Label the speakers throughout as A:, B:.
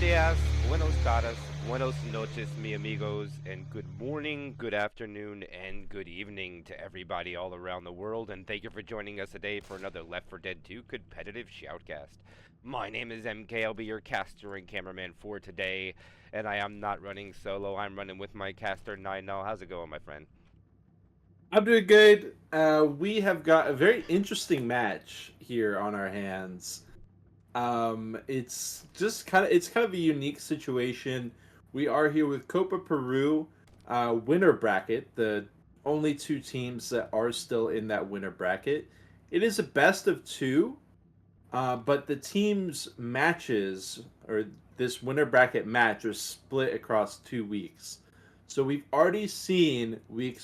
A: días, buenos tardes, buenos noches, mi amigos, and good morning, good afternoon, and good evening to everybody all around the world. And thank you for joining us today for another Left 4 Dead 2 competitive shoutcast. My name is MK. I'll be your caster and cameraman for today, and I am not running solo. I'm running with my caster Nine now. How's it going, my friend?
B: I'm doing good. We have got a very interesting match here on our hands. It's kind of a unique situation. We are here with Copa Peru, winner bracket, the only two teams that are still in that winner bracket. It is a best of two, but the teams matches or this winner bracket match are split across 2 weeks. So we've already seen week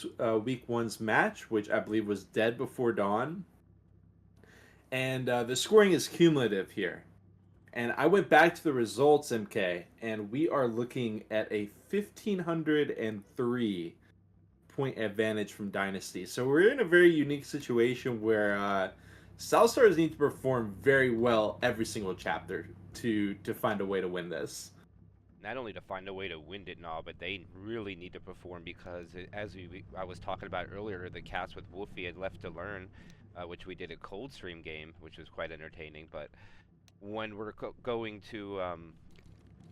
B: one's match, which I believe was Dead Before Dawn, and the scoring is cumulative here. And I went back to the results, MK, and we are looking at a 1,503 point advantage from Dynasty. So we're in a very unique situation where South Stars need to perform very well every single chapter to find a way to win this.
A: Not only to find a way to win it and all, but they really need to perform because, I was talking about earlier, the cast with Wolfie had left to learn, which we did a cold stream game, which was quite entertaining. But when we're going to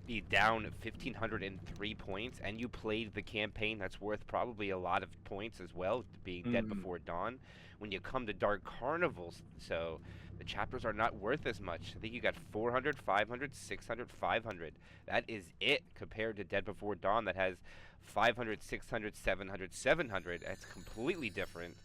A: be down 1,503 points, and you played the campaign that's worth probably a lot of points as well, being Dead
B: Mm.
A: Before Dawn, when you come to Dark Carnivals, so the chapters are not worth as much. I think you got 400, 500, 600, 500. That is it compared to Dead Before Dawn that has 500, 600, 700, 700. That's completely different.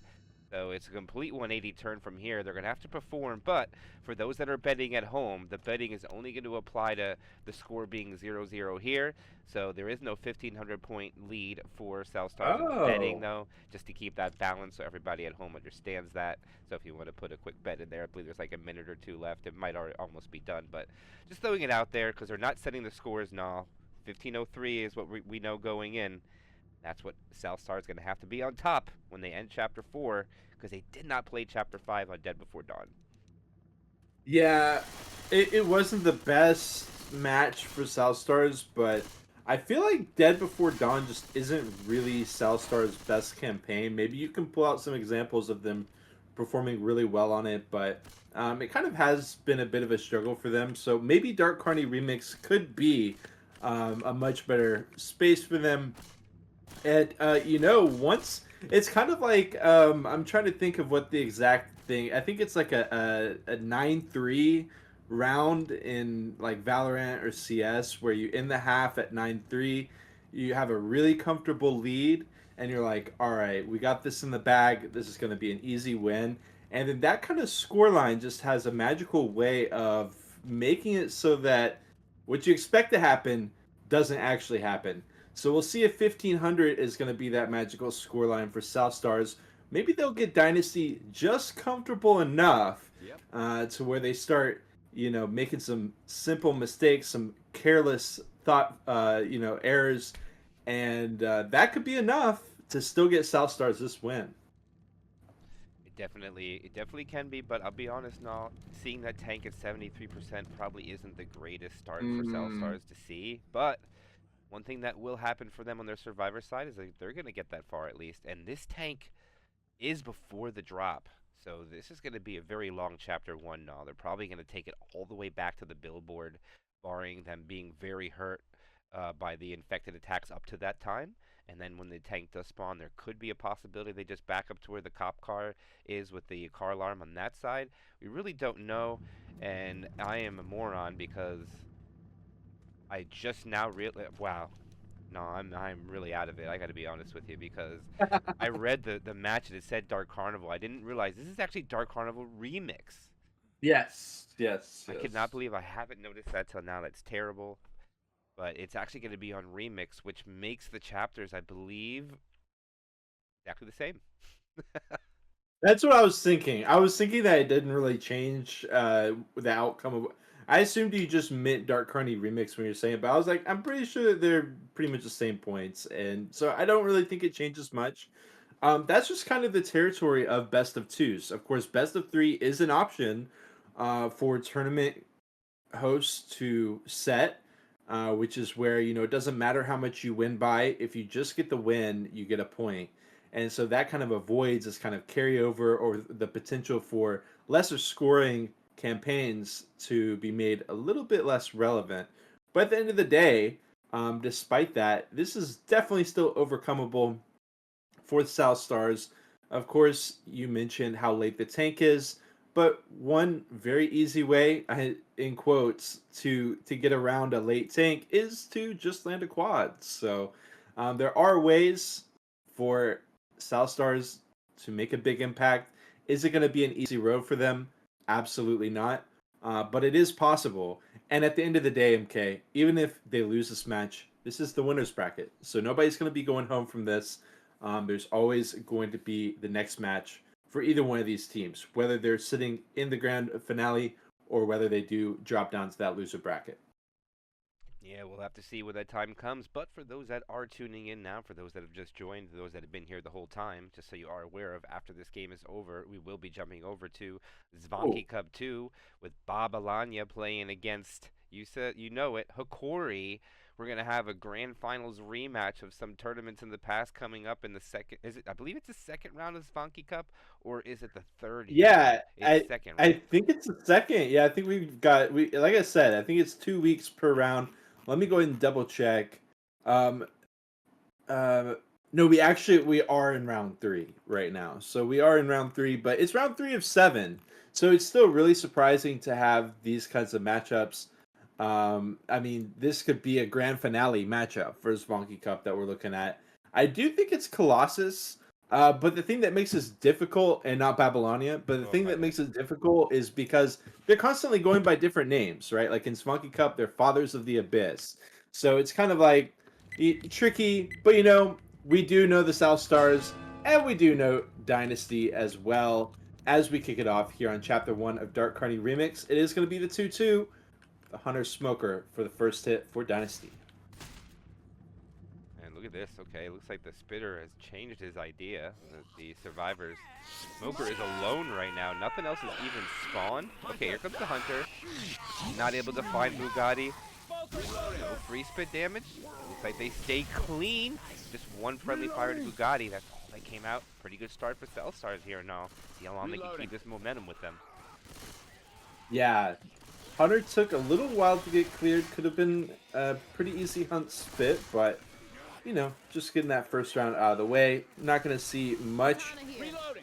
A: So it's a complete 180 turn from here. They're going to have to perform, but for those that are betting at home, the betting is only going to apply to the score being 0-0 here. So there is no 1,500 point lead for South Stars in the betting,
B: Oh.
A: though, just to keep that balance so everybody at home understands that. So if you want to put a quick bet in there, I believe there's like a minute or two left. It might almost be done, but just throwing it out there because they're not setting the scores now. 1503 is what we know going in. That's what South Star is going to have to be on top when they end Chapter 4 because they did not play Chapter 5 on Dead Before Dawn.
B: Yeah, it wasn't the best match for South Stars, but I feel like Dead Before Dawn just isn't really South Stars' best campaign. Maybe you can pull out some examples of them performing really well on it, but it kind of has been a bit of a struggle for them. So maybe Dark Carney Remix could be a much better space for them. And once it's kind of like I'm trying to think of what the exact thing. I think it's like a 9-3 round in like Valorant or CS where you in the half at 9-3, you have a really comfortable lead and you're like, all right, we got this in the bag. This is going to be an easy win. And then that kind of score line just has a magical way of making it so that what you expect to happen doesn't actually happen. So we'll see if 1,500 is going to be that magical scoreline for South Stars. Maybe they'll get Dynasty just comfortable enough
A: Yep.
B: to where they start, making some simple mistakes, some careless thought, errors, and that could be enough to still get South Stars this win.
A: It definitely can be, but I'll be honest now, seeing that tank at 73% probably isn't the greatest start for South
B: Mm.
A: Stars to see. But one thing that will happen for them on their survivor side is that they're going to get that far at least. And this tank is before the drop. So this is going to be a very long chapter 1 now. They're probably going to take it all the way back to the billboard, barring them being very hurt by the infected attacks up to that time. And then when the tank does spawn, there could be a possibility they just back up to where the cop car is with the car alarm on that side. We really don't know. And I am a moron because I just now realized, wow, no, I'm really out of it. I got to be honest with you because I read the match and it said Dark Carnival. I didn't realize this is actually Dark Carnival Remix.
B: Yes, yes,
A: I could not
B: yes.
A: believe I haven't noticed that till now. That's terrible. But it's actually going to be on Remix, which makes the chapters, I believe, exactly the same.
B: That's what I was thinking. I was thinking that it didn't really change the outcome of. I assumed you just meant Dark Carney remix when you're saying it, but I was like, I'm pretty sure that they're pretty much the same points, and so I don't really think it changes much. That's just kind of the territory of best of twos. Of course, best of three is an option for tournament hosts to set. which is where, it doesn't matter how much you win by. If you just get the win, you get a point. And so that kind of avoids this kind of carryover or the potential for lesser scoring campaigns to be made a little bit less relevant. But at the end of the day, despite that, this is definitely still overcomable for the South Stars. Of course, you mentioned how late the tank is, but one very easy way, in quotes, to get around a late tank is to just land a quad. So there are ways for South Stars to make a big impact. Is it going to be an easy road for them? Absolutely not. But it is possible. And at the end of the day, MK, even if they lose this match, this is the winner's bracket. So nobody's going to be going home from this. There's always going to be the next match for either one of these teams, whether they're sitting in the grand finale or whether they do drop down to that loser bracket.
A: Yeah, we'll have to see when that time comes. But for those that are tuning in now, for those that have just joined, those that have been here the whole time, just so you are aware of, after this game is over, we will be jumping over to
B: Oh,
A: Zvanki Cup 2 with Babylonia playing against, you said, you know it, Hikori. We're going to have a grand finals rematch of some tournaments in the past coming up in the second, is it, I believe it's the second round of Zvanki Cup, or is it the third here?
B: yeah,
A: It's
B: I
A: second,
B: I
A: right?
B: think it's the second. Yeah, I think we like I said, I think it's 2 weeks per round. Let me go ahead and double check. Um, Uh, no, we are in round three right now. So we are in round three, but it's round three of seven. So it's still really surprising to have these kinds of matchups. I mean, this could be a grand finale matchup for Svanky Cup that we're looking at. I do think it's Colossus. But the thing that makes this difficult, and not Babylonia, but the
A: Oh,
B: thing
A: my
B: that
A: bad.
B: makes it difficult is because they're constantly going by different names, right? Like in Svanky Cup, they're Fathers of the Abyss. So it's kind of like tricky, but we do know the South Stars, and we do know Dynasty as well. As we kick it off here on Chapter 1 of Dark Carney Remix, it is going to be the 2-2, the Hunter Smoker for the first hit for Dynasty.
A: And look at this. Okay, looks like the Spitter has changed his idea. The survivors. Smoker is alone right now. Nothing else is even spawned. Okay, here comes the Hunter. Not able to find Bugatti. No free spit damage. Looks like they stay clean. Just one friendly fire to Bugatti. That's all that came out. Pretty good start for Cell Stars here now. See how long they can keep this momentum with them.
B: Yeah, Hunter took a little while to get cleared. Could have been a pretty easy hunt spit, but just getting that first round out of the way. Not going to see much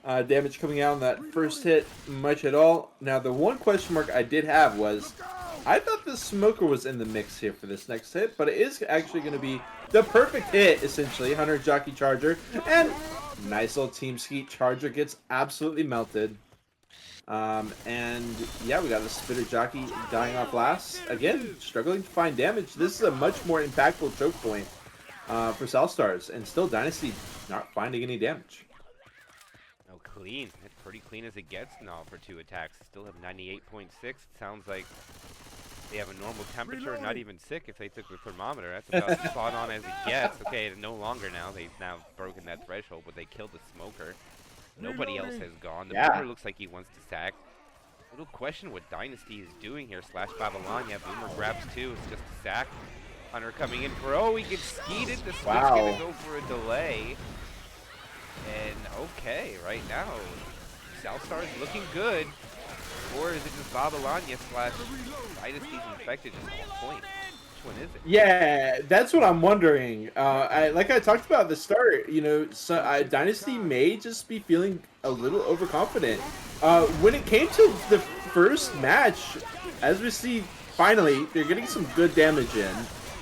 B: damage coming out on that first hit, much at all. Now, the one question mark I did have was, I thought the Smoker was in the mix here for this next hit, but it is actually going to be the perfect hit, essentially. Hunter Jockey Charger, and nice little Team Skeet Charger gets absolutely melted. And yeah, we got the Spitter Jockey dying off last. Again, struggling to find damage. This is a much more impactful choke point for South Stars, and still Dynasty not finding any damage.
A: Oh, clean. It's pretty clean as it gets now for 2 attacks. Still have 98.6. It sounds like they have a normal temperature, not even sick if they took the thermometer. That's about spot on as it gets. Okay, no longer now. They've now broken that threshold, but they killed the Smoker. Nobody else has gone. The
B: Yeah.
A: Boomer looks like he wants to sack. Little question what Dynasty is doing here. Slash Babylonia. Boomer grabs 2. It's just a sack. Hunter coming in for, oh, he gets skeeted. The Switch gonna
B: Wow.
A: go for a delay. And okay, right now, South Star is looking good. Or is it just Babylonia slash Dynasty's infected just on point? Which one is it?
B: Yeah, that's what I'm wondering. Like I talked about at the start, Dynasty may just be feeling a little overconfident. When it came to the first match, as we see, finally they're getting some good damage in.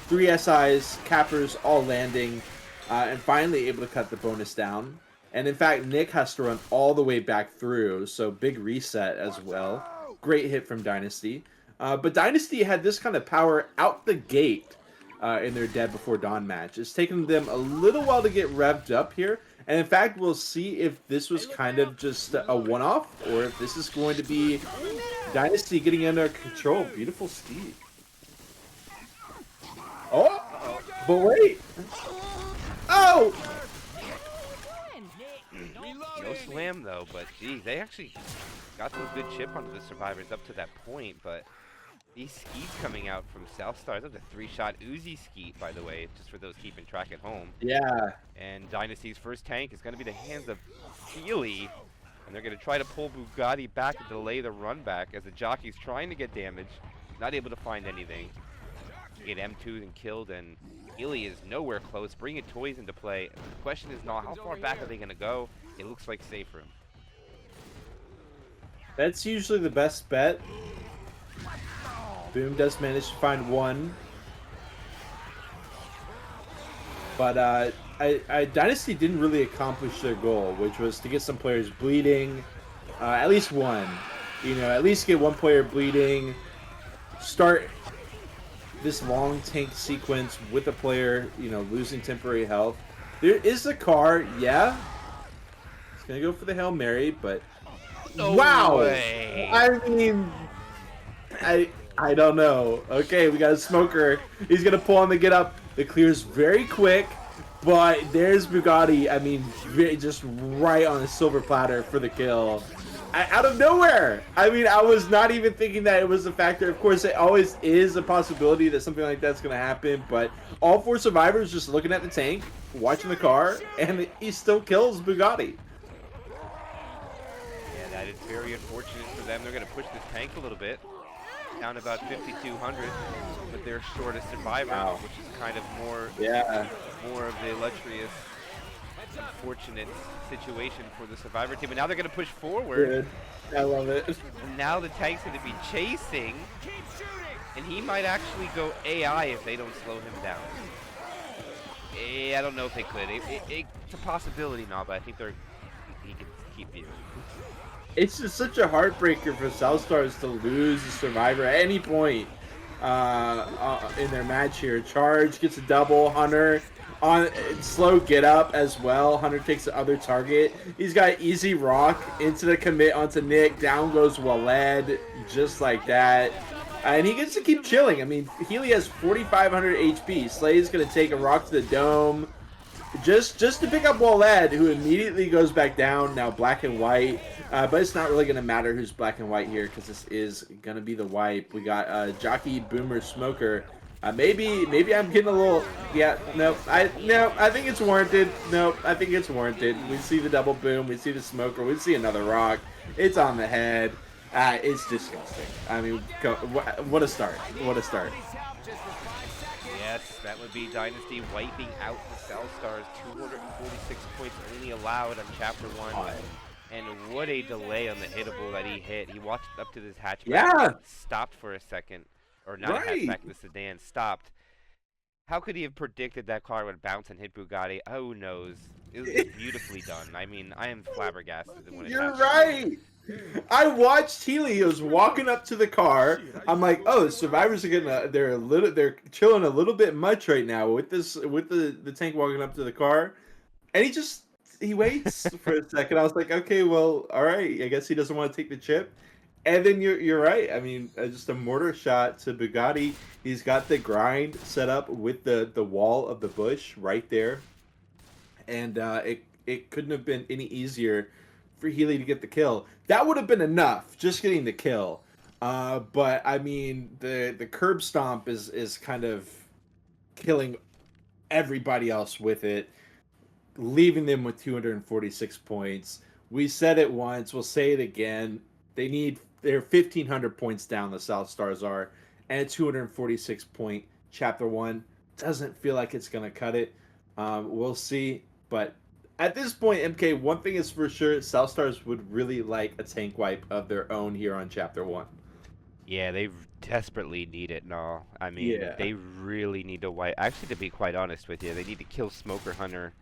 B: 3 SIs, cappers, all landing, and finally able to cut the bonus down. And in fact, Nick has to run all the way back through, so big reset as well. Great hit from Dynasty. But Dynasty had this kind of power out the gate in their Dead Before Dawn match. It's taken them a little while to get revved up here. And in fact, we'll see if this was kind of just a one-off or if this is going to be Dynasty getting under control. Beautiful Steve. Oh,
A: Uh-oh.
B: but wait. Oh!
A: No slam though, but geez, they actually got some good chip onto the survivors up to that point, but These skeets coming out from South Stars. That's a 3-shot Uzi skeet, by the way, just for those keeping track at home.
B: Yeah.
A: And Dynasty's first tank is going to be the hands of Healy. And they're going to try to pull Bugatti back and delay the run back as the jockey's trying to get damage. Not able to find anything. Get M2'd and killed, and Healy is nowhere close, bringing toys into play. The question is not how far back are they going to go. It looks like safe room.
B: That's usually the best bet. Boom does manage to find one. But Dynasty didn't really accomplish their goal, which was to get some players bleeding. At least one. You know, at least get one player bleeding. Start this long tank sequence with a player, you know, losing temporary health. There is a car, yeah. It's going to go for the Hail Mary, but...
A: No
B: wow!
A: way.
B: I mean... I don't know. Okay, we got a smoker. He's going to pull on the get up. The clear's very quick, but there's Bugatti. I mean, just right on a silver platter for the kill. Out of nowhere. I mean, I was not even thinking that it was a factor. Of course, it always is a possibility that something like that's going to happen, but all 4 survivors just looking at the tank, watching the car, and he still kills Bugatti.
A: Yeah, that is very unfortunate for them. They're going to push this tank a little bit. Down about 5,200 with their shortest survivor,
B: Wow.
A: which is kind of more of the illustrious, unfortunate situation for the survivor team. And now they're going to push forward.
B: Good. I love it.
A: And now the tank's going to be chasing, and he might actually go AI if they don't slow him down. I don't know if they could. It's a possibility now, but I think he can keep you.
B: It's just such a heartbreaker for South Stars to lose the survivor at any point in their match here. Charge gets a double. Hunter on slow get up as well. Hunter takes the other target. He's got easy rock into the commit onto Nick. Down goes Waled just like that. And he gets to keep chilling. I mean, Healy has 4,500 HP. Slay's going to take a rock to the dome. Just to pick up Waled, who immediately goes back down, now black and white. But it's not really going to matter who's black and white here, because this is going to be the wipe. We got Jockey, Boomer, Smoker. Maybe I'm getting a little... Yeah, no, I think it's warranted. No, I think it's warranted. We see the double boom, we see the Smoker, we see another rock. It's on the head. It's disgusting. I mean, what a start. What a start.
A: Yes, that would be Dynasty wiping out the South Stars. 246 points only allowed on Chapter 1. And what a delay on the hittable that he hit. He walked up to this hatchback.
B: Yeah.
A: Stopped for a second. Or not a hatchback, the sedan. Stopped. How could he have predicted that car would bounce and hit Bugatti? Who knows? It was beautifully done. I mean, I am flabbergasted when it happened.
B: You're right. I watched Healy. He was walking up to the car. I'm like, oh, the survivors are they're chilling a little bit much right now with the tank walking up to the car, and he waits for a second. I was like, okay, well, all right. I guess he doesn't want to take the chip. And then you're right. I mean, just a mortar shot to Bugatti. He's got the grind set up with the wall of the bush right there, and it couldn't have been any easier for Healy to get the kill. That would have been enough, just getting the kill. But I mean, the curb stomp is kind of killing everybody else with it, leaving them with 246 points. We said it once, we'll say it again. They're 1,500 points down, the South Stars are, and a 246 point Chapter 1 doesn't feel like it's going to cut it. We'll see, but at this point, MK, one thing is for sure, South Stars would really like a tank wipe of their own here on Chapter 1.
A: Yeah, they desperately need it, no. I mean, they really need to wipe. Actually, to be quite honest with you, they need to kill Smoker Hunter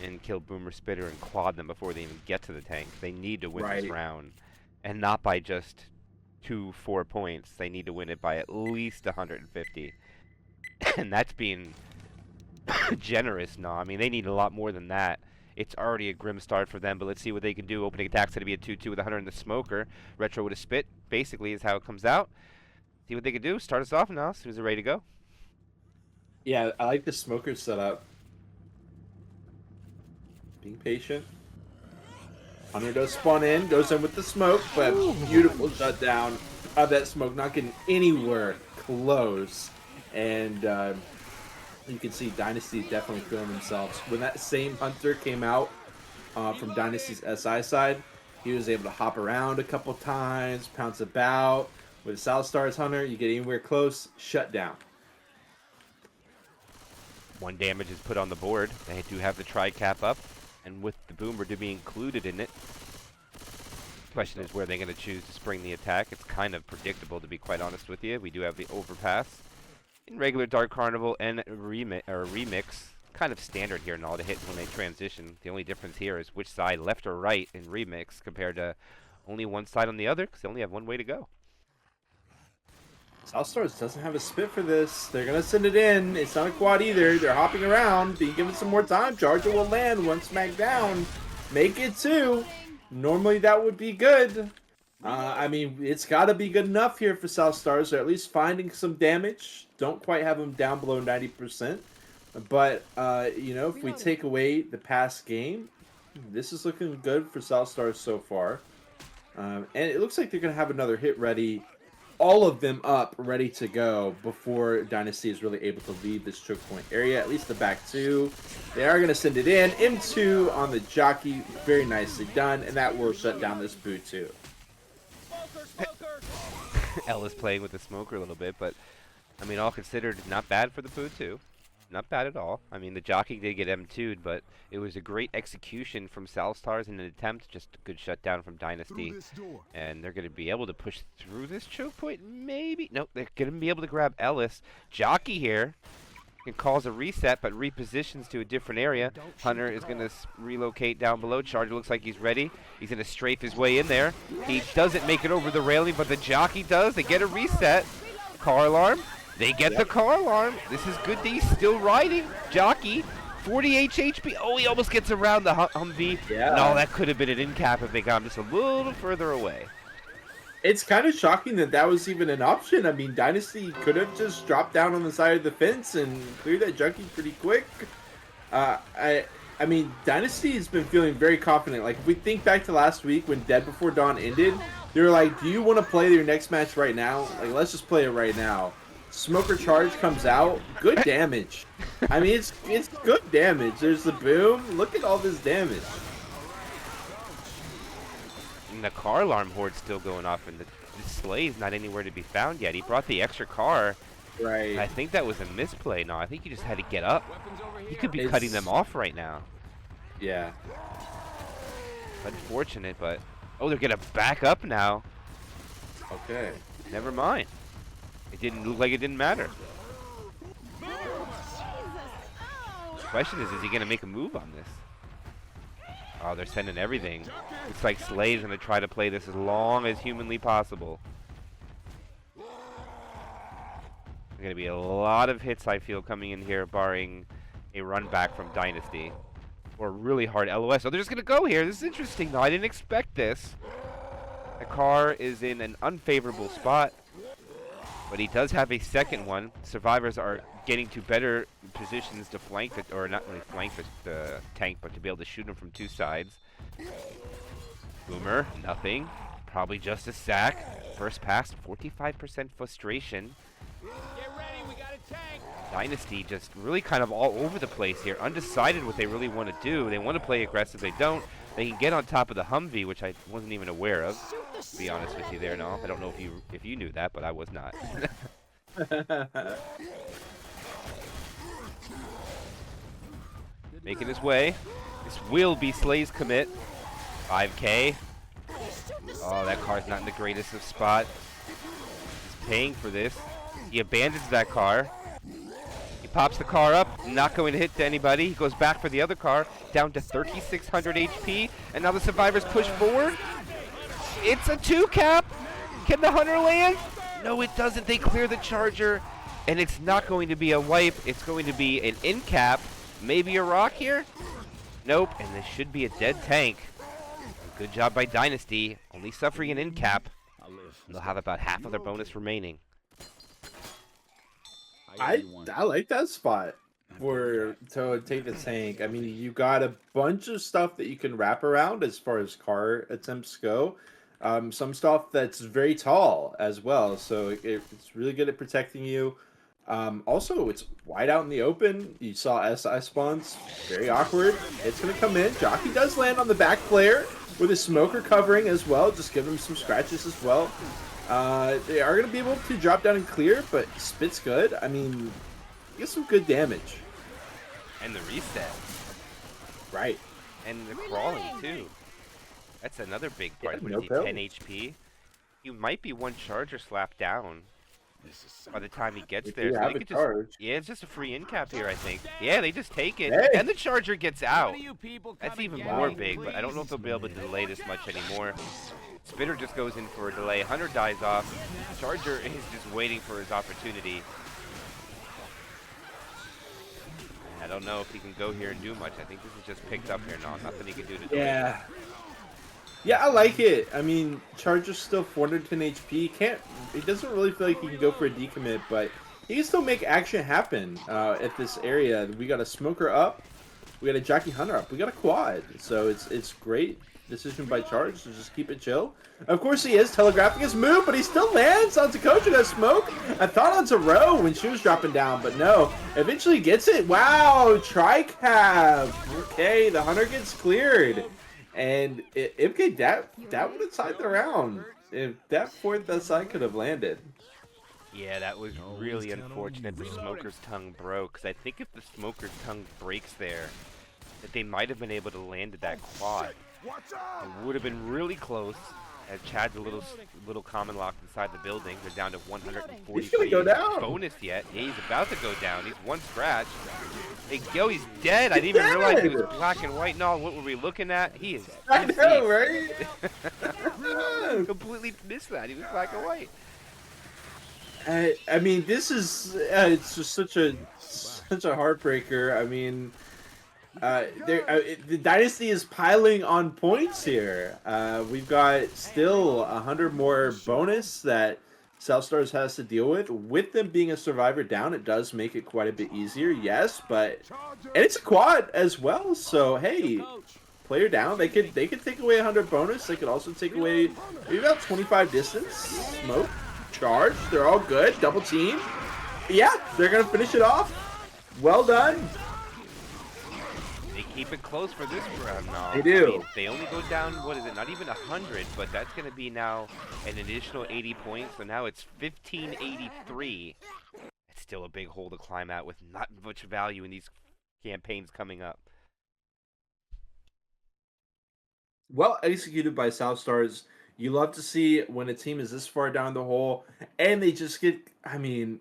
A: and kill Boomer Spitter and quad them before they even get to the tank. They need to win this round. And not by just 2-4 points. They need to win it by at least 150. And that's being generous, no. I mean, they need a lot more than that. It's already a grim start for them, but let's see what they can do. Opening attack's going to be a 2-2 with 100 in the Smoker. Retro with a spit, basically, is how it comes out. See what they can do. Start us off now, as soon as they're ready to go.
B: Yeah, I like the Smoker setup. Being patient. Hunter does spawn in, goes in with the smoke, but beautiful shutdown of that smoke, not getting anywhere close. And you can see Dynasty definitely feeling themselves. When that same Hunter came out from Dynasty's SI side, he was able to hop around a couple times, pounce about. With South Stars Hunter, you get anywhere close, shut down.
A: 1 damage is put on the board. They do have the tri-cap up, and with the Boomer to be included in it, question is where they're going to choose to spring the attack. It's kind of predictable, to be quite honest with you. We do have the overpass in regular Dark Carnival and remix. Kind of standard here and all to hit when they transition. The only difference here is which side, left or right, in remix compared to only one side on the other, because they only have one way to go.
B: South Stars doesn't have a spit for this. They're going to send it in. It's not a quad either. They're hopping around. You give it some more time. Charger will land one smack down. Make it 2. Normally that would be good. I mean, it's got to be good enough here for South Stars. They're at least finding some damage. Don't quite have them down below 90%. But, you know, if we take away the past game, this is looking good for South Stars so far. And it looks like they're going to have another hit ready. All of them up, ready to go before Dynasty is really able to leave this choke point area. At least the back 2. They are going to send it in. M2 on the jockey. Very nicely done. And that will shut down this boo too.
A: Ellis playing with the smoker a little bit, but, I mean, all considered, not bad for the boo too. Not bad at all. I mean, the jockey did get M2'd, but it was a great execution from South Stars in an attempt. Just a good shutdown from Dynasty. And they're going to be able to push through this choke point, maybe? Nope, they're going to be able to grab Ellis. Jockey here can cause a reset, but repositions to a different area. Hunter is going to relocate down below. Charger looks like he's ready. He's going to strafe his way in there. He doesn't make it over the railing, but the jockey does. They get a reset. Car alarm. They get the car alarm. This is good. He's still riding. Jockey, 40 HP. Oh, he almost gets around the Humvee.
B: Yeah.
A: No, that could have been an in cap if they got him just a little further away.
B: It's kind of shocking that that was even an option. I mean, Dynasty could have just dropped down on the side of the fence and cleared that jockey pretty quick. I mean, Dynasty has been feeling very confident. Like, if we think back to last week when Dead Before Dawn ended, they were like, do you want to play your next match right now? Like, let's just play it right now. Smoker Charge comes out. Good damage. I mean, it's good damage. There's the boom. Look at all this damage.
A: And the car alarm horde's still going off, and the slay's not anywhere to be found yet. He brought the extra car.
B: Right.
A: I think that was a misplay. No, I think he just had to get up. He could be cutting them off right now.
B: Yeah.
A: Unfortunate, but... Oh, they're going to back up now.
B: Okay.
A: Never mind. It didn't look like it didn't matter. The question is he going to make a move on this? Oh, they're sending everything. Looks like Slay's going to try to play this as long as humanly possible. There's going to be a lot of hits, I feel, coming in here, barring a run back from Dynasty. Or really hard LOS. Oh, they're just going to go here. This is interesting, though. I didn't expect this. The car is in an unfavorable spot. But he does have a second one. Survivors are getting to better positions to flank, or not really flank the tank, but to be able to shoot him from 2 sides. Boomer, nothing. Probably just a sack. First pass, 45% frustration.
C: Get ready, we got a tank.
A: Dynasty just really kind of all over the place here. Undecided what they really want to do. They want to play aggressive. They don't. They can get on top of the Humvee, which I wasn't even aware of. To be honest with you there, no. I don't know if you knew that, but I was not. Making his way. This will be Slay's commit. 5K. Oh, that car's not in the greatest of spot. He's paying for this. He abandons that car. He pops the car up, not going to hit to anybody. He goes back for the other car, down to 3,600 HP. And now the survivors push forward. It's a 2-cap. Can the Hunter land? No, it doesn't. They clear the Charger. And it's not going to be a wipe. It's going to be an in-cap. Maybe a rock here? Nope. And this should be a dead tank. Good job by Dynasty. Only suffering an in-cap. They'll have about half of their bonus remaining.
B: I like that spot for to take the tank. I mean, you got a bunch of stuff that you can wrap around as far as car attempts go. some stuff that's very tall as well. So it's really good at protecting you. Also, it's wide out in the open. You saw SI spawns, very awkward. It's going to come in. Jockey does land on the back player with a smoker covering as well. Just give him some scratches as well. They are going to be able to drop down and clear, but Spit's good. I mean, get some good damage.
A: And the reset.
B: Right.
A: And the crawling, too. That's another big part.
B: Yeah,
A: What
B: no
A: is he,
B: bill.
A: 10 HP? He might be one charger slap down by the time he gets
B: If
A: there.
B: you
A: So
B: have
A: they
B: a
A: could
B: charge.
A: yeah, it's just a free in cap here, I think. Yeah, they just take it.
B: Hey.
A: And the charger gets out.
C: One of you people
A: That's
C: come and
A: even
C: get
A: more
C: me,
A: big, but I don't know if they'll be able to
C: please.
A: delay this much anymore. Spitter just goes in for a delay. Hunter dies off. Charger is just waiting for his opportunity. I don't know if he can go here and do much. I think this is just picked up here now. Nothing he can do to delay.
B: Yeah. Yeah, I like it. I mean, Charger's still 410 HP. He doesn't really feel like he can go for a decommit, but he can still make action happen at this area. We got a smoker up. We got a jockey hunter up. We got a quad. So it's great decision by Charge to just keep it chill. Of course, he is telegraphing his move, but he still lands onto Coach with a smoke. I thought onto Row when she was dropping down, but no. Eventually gets it. Wow, tri-cab. Okay, the hunter gets cleared. And MK, that would have tied the round. If that fourth SI could have landed.
A: Yeah, that was really unfortunate. The smoker's tongue broke. Because I think if the smoker's tongue breaks there, that they might have been able to land at that quad. It would have been really close. As Chad's a little common lock inside the building. They're down to 140.
B: He's gonna go down.
A: Bonus yet. Yeah, he's about to go down. He's one scratch. Hey, yo, he's dead. I didn't even realize he was black and white. No, what were we looking at? He is.
B: I know, right?
A: Completely missed that. He was black and white.
B: I mean, this is it's just such a heartbreaker. I mean, the Dynasty is piling on points here. We've got still 100 more bonus that South Stars has to deal with. With them being a survivor down, it does make it quite a bit easier, yes, but and it's a quad as well. So hey, player down, they could take away 100 bonus. They could also take away maybe about 25 distance. Smoke, charge, they're all good. Double team, yeah, they're gonna finish it off. Well done.
A: They keep it close for this round now.
B: They do.
A: I mean, they only go down, what is it, not even 100, but that's going to be now an additional 80 points, so now it's 1583. It's still a big hole to climb out with not much value in these campaigns coming up.
B: Well executed by South Stars. You love to see when a team is this far down the hole and they just get, I mean,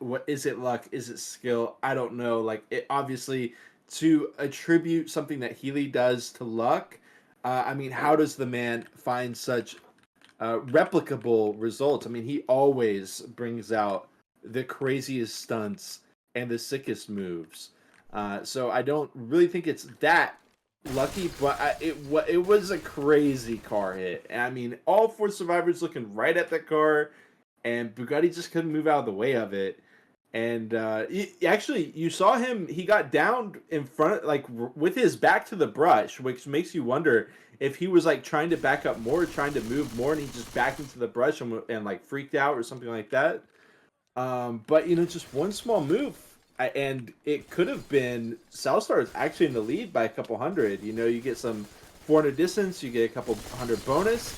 B: what is it, luck? Is it skill? I don't know. Like, it obviously, to attribute something that Healy does to luck, I mean, how does the man find such replicable results? I mean, he always brings out the craziest stunts and the sickest moves. So I don't really think it's that lucky, but it was a crazy car hit. I mean, all four survivors looking right at that car, and Bugatti just couldn't move out of the way of it. And actually, you saw him. He got down in front, like with his back to the brush, which makes you wonder if he was like trying to back up more, trying to move more, and he just backed into the brush and like freaked out or something like that. But you know, just one small move, and it could have been South Stars actually in the lead by a couple hundred. You know, you get some 400 distance, you get a couple hundred bonus,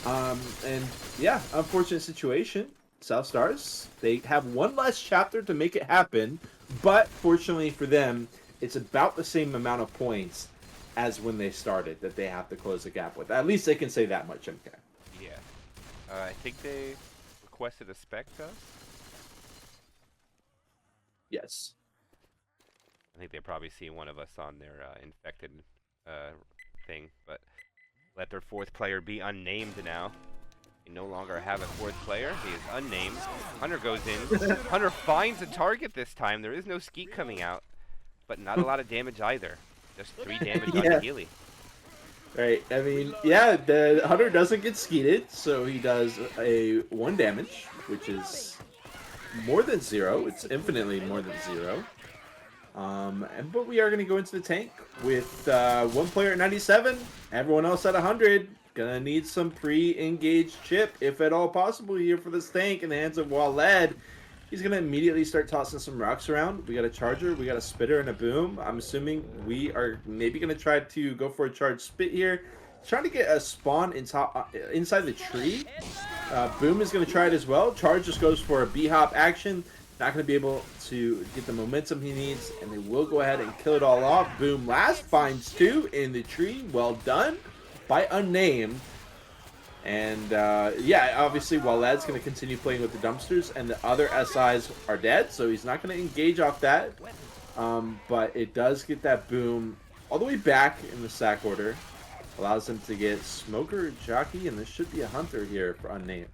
B: and yeah, unfortunate situation. South Stars, they have one less chapter to make it happen, but fortunately for them, it's about the same amount of points as when they started that they have to close the gap with. At least they can say that much, MK.
A: Yeah. I think they requested a spec to us.
B: Yes.
A: I think they probably see one of us on their infected thing, but let their fourth player be unnamed now. They no longer have a fourth player. He is unnamed. Hunter goes in. Hunter finds a target this time. There is no skeet coming out, but not a lot of damage either. Just 3 damage on Healy.
B: Right. I mean, yeah, the Hunter doesn't get skeeted, so he does a 1 damage, which is more than 0. It's infinitely more than 0. But we are going to go into the tank with one player at 97, everyone else at 100. Gonna need some pre-engaged chip, if at all possible, here for this tank in the hands of Waled. He's gonna immediately start tossing some rocks around. We got a charger, we got a spitter, and a boom. I'm assuming we are maybe gonna try to go for a charge spit here. Trying to get a spawn inside the tree. Boom is gonna try it as well. Charge just goes for a B-hop action. Not gonna be able to get the momentum he needs, and they will go ahead and kill it all off. Boom last finds 2 in the tree. Well done by Unnamed. And yeah, obviously Waled's going to continue playing with the dumpsters, and the other SIs are dead, so he's not going to engage off that. But it does get that boom all the way back in the sack order. Allows them to get Smoker, Jockey, and this should be a Hunter here for Unnamed.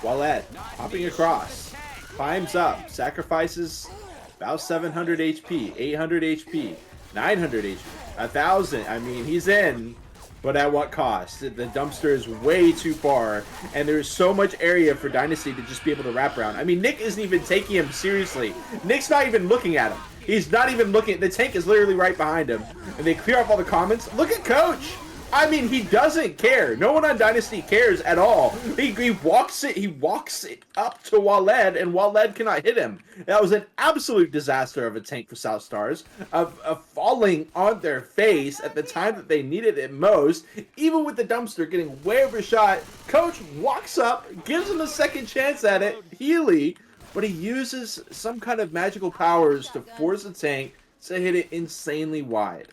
B: Waled hopping across, climbs up, sacrifices about 700 HP, 800 HP, 900 HP, 1,000. I mean, he's in, but at what cost? The dumpster is way too far, and there's so much area for Dynasty to just be able to wrap around. I mean, Nick isn't even taking him seriously. Nick's not even looking at him. He's not even looking. The tank is literally right behind him, and they clear off all the comments. Look at Coach. I mean, he doesn't care. No one on Dynasty cares at all. He walks it up to Waled, and Waled cannot hit him. That was an absolute disaster of a tank for South Stars, of falling on their face at the time that they needed it most. Even with the dumpster getting way overshot, Coach walks up, gives him a second chance at it, Healy, but he uses some kind of magical powers to force the tank to hit it insanely wide.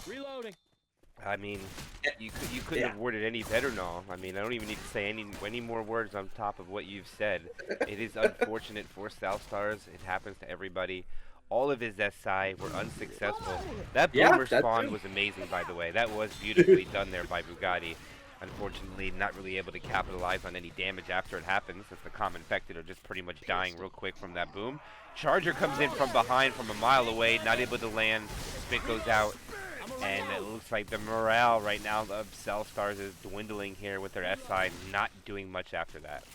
C: Reloading.
A: I mean, you couldn't have worded any better, no. I mean, I don't even need to say any more words on top of what you've said. It is unfortunate for South Stars. It happens to everybody. All of his SI were unsuccessful. That boomer spawn was amazing, by the way. That was beautifully done there by Bugatti. Unfortunately, not really able to capitalize on any damage after it happens, since the common infected are just pretty much dying real quick from that boom. Charger comes in from behind from a mile away, not able to land. Spit goes out. And it looks like the morale right now of South Stars is dwindling here with their SI not doing much after that.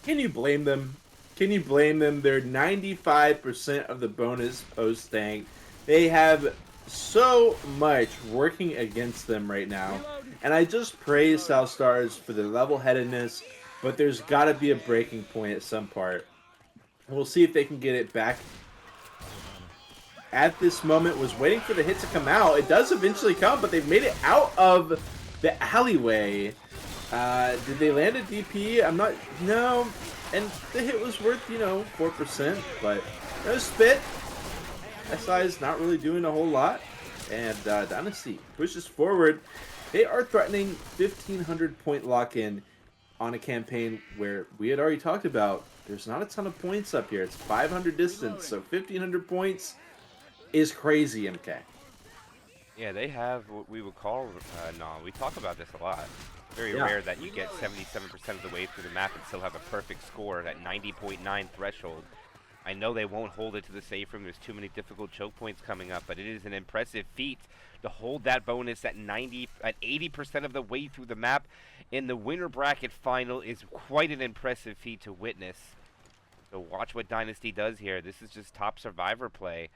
B: Can you blame them? Can you blame them? They're 95% of the bonus post tank. They have so much working against them right now. And I just praise South Stars for their level-headedness, but there's got to be a breaking point at some part. We'll see if they can get it back. At this moment, was waiting for the hit to come out. It does eventually come, but they've made it out of the alleyway. Did they land a DP? I'm not... No. And the hit was worth, 4%, but no spit. SI is not really doing a whole lot. And Dynasty pushes forward. They are threatening 1,500 point lock-in on a campaign where we had already talked about there's not a ton of points up here. It's 500 distance, so 1,500 points is crazy, MK.
A: Yeah, they have what we would call, we talk about this a lot. Very rare that you get 77% of the way through the map and still have a perfect score at 90.9 threshold. I know they won't hold it to the safe room. There's too many difficult choke points coming up, but it is an impressive feat to hold that bonus at 80% of the way through the map in the winner bracket final is quite an impressive feat to witness. So watch what Dynasty does here. This is just top survivor play.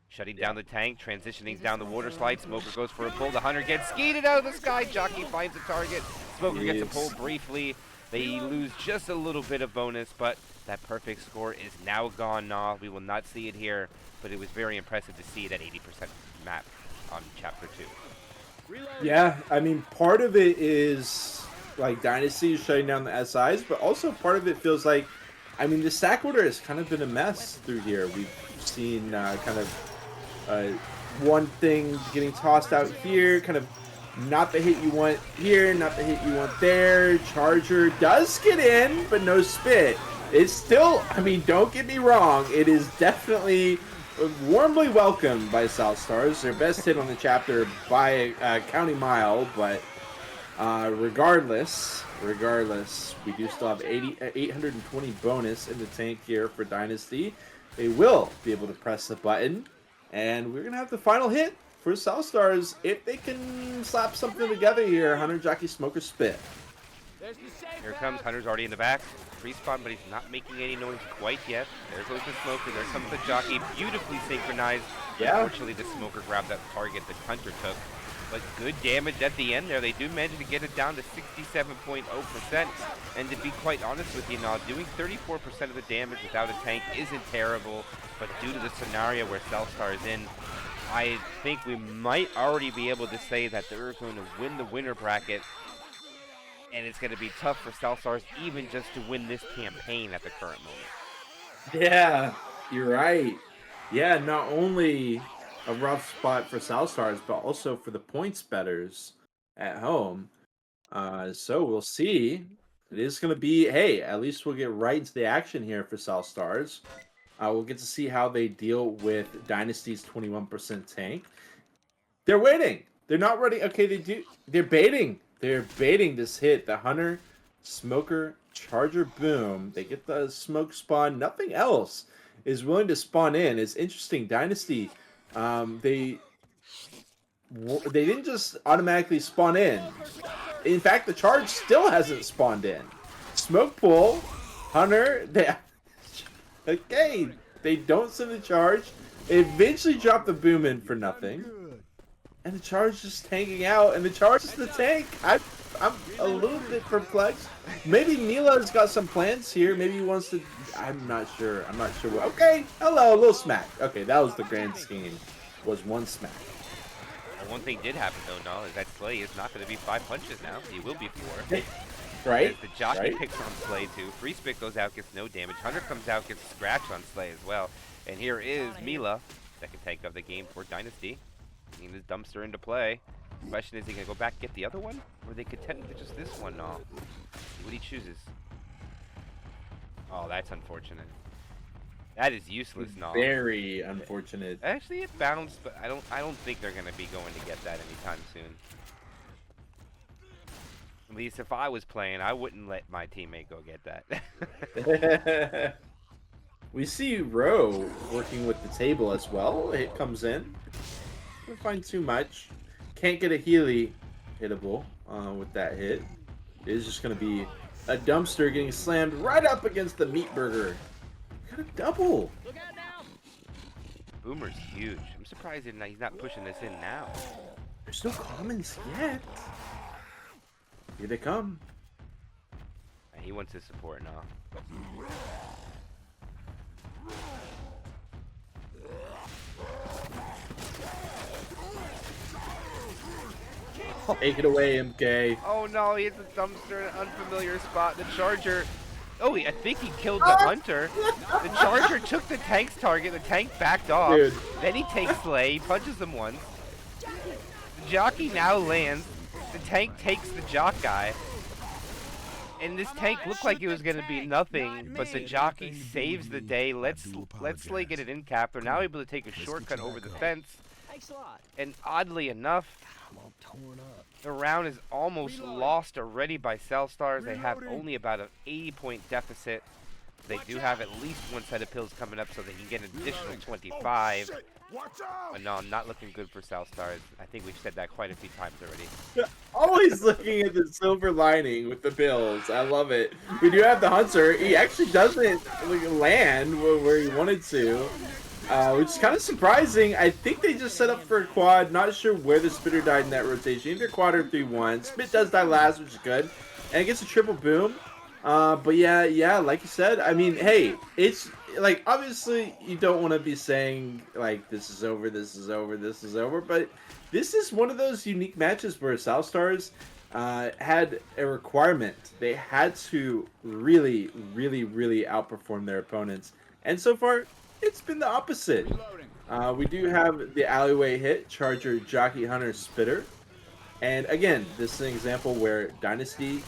A: Shutting down the tank, transitioning down the water slide. Smoker goes for a pull. The Hunter gets skeeted out of the sky. Jockey finds a target. Smoker gets a pull briefly. They lose just a little bit of bonus, but that perfect score is now gone. Nah, we will not see it here, but it was very impressive to see that 80% map on Chapter 2.
B: Yeah, I mean, part of it is, like, Dynasty is shutting down the SIs, but also part of it feels like, I mean, the stack order has kind of been a mess through here. We've seen kind of one thing getting tossed out here, kind of not the hit you want here, not the hit you want there. Charger does get in, but no spit. It's still, I mean, don't get me wrong, it is definitely warmly welcomed by South Stars. Their best hit on the chapter by a county mile, but regardless, we do still have 820 bonus in the tank here for Dynasty. They will be able to press the button, and we're going to have the final hit for South Stars if they can slap something together here. Hunter, Jockey, Smoker, Spit.
A: Here comes Hunter's already in the back. Respawn, but he's not making any noise quite yet. There goes the Smoker. There comes the Jockey. Beautifully synchronized.
B: Yeah.
A: Unfortunately, the smoker grabbed that target the Hunter took. But good damage at the end there. They do manage to get it down to 67.0%. And to be quite honest with you now, doing 34% of the damage without a tank isn't terrible. But due to the scenario where Cellstar is in, I think we might already be able to say that they're going to win the winner bracket. And it's going to be tough for Cellstars even just to win this campaign at the current moment.
B: Yeah, you're right. Yeah, not only a rough spot for South Stars, but also for the points betters at home. So we'll see. It is going to be, hey, at least we'll get right into the action here for South Stars. We'll get to see how they deal with Dynasty's 21% tank. They're waiting. They're not ready. Okay, they're baiting. They're baiting this hit. The Hunter, Smoker, Charger, Boom. They get the smoke spawn. Nothing else is willing to spawn in. It's interesting. Dynasty, they didn't just automatically spawn in. In fact, the charge still hasn't spawned in. Smoke pool, Hunter, they don't send the charge. They eventually drop the boom in for nothing. And the charge just hanging out, and the charge is the tank. I'm a little bit perplexed. Maybe Mila's got some plans here. Maybe he wants to. I'm not sure. I'm not sure. Okay, hello, a little smack. Okay, that was the grand scheme. Was one smack.
A: And one thing did happen though, Null, is that Slay is not going to be 5 punches now. He will be 4.
B: Right.
A: As the jockey
B: right.
A: picks on Slay too. Free Spit goes out, gets no damage. Hunter comes out, gets a scratch on Slay as well. And here is Mila, second tank of the game for Dynasty. Bringing this dumpster into play. The question is he going to go back and get the other one? Or are they content with just this one? No. See what he chooses. Oh, that's unfortunate. That is useless, no.
B: Very unfortunate.
A: Actually, it bounced, but I don't think they're going to be going to get that anytime soon. At least if I was playing, I wouldn't let my teammate go get that.
B: We see Rowe working with the table as well. Hit comes in. Don't find too much. Can't get a Healy hittable with that hit. It is just going to be a dumpster getting slammed right up against the meat burger. Got a double.
C: Look out now!
A: Boomer's huge. I'm surprised he's not pushing this in now.
B: There's no comments yet. Here they come.
A: He wants his support now.
B: Take it away, MK.
A: Oh no, he hits a dumpster in an unfamiliar spot. The Charger. Oh, I think he killed the Hunter. The Charger took the tank's target. The tank backed off.
B: Dude.
A: Then he takes Slay. He punches him once. The jockey now lands. The tank takes the jock guy. And this tank looked like it was going to be nothing, but the jockey saves the day. Let's Slay get it in cap. They're now able to take a shortcut over the fence.
C: Thanks a lot.
A: And oddly enough,
C: I'm all torn up.
A: the round is almost lost already by Cellstars. They have only about an 80-point deficit. They do have at least one set of pills coming up so they can get an additional 25. But no, not looking good for Cellstars. I think we've said that quite a few times already.
B: Always looking at the silver lining with the bills. I love it. We do have the Hunter. He actually doesn't land where he wanted to, which is kind of surprising. I think they just set up for a quad. Not sure where the Spitter died in that rotation. Either quad or 3-1. Spit does die last, which is good. And it gets a triple boom. But yeah, like you said, I mean, hey, it's like, obviously you don't want to be saying like this is over, but this is one of those unique matches where South Stars had a requirement. They had to really outperform their opponents, and so far it's been the opposite. We do have the alleyway hit, Charger, Jockey, Hunter, Spitter, and again, this is an example where Dynasty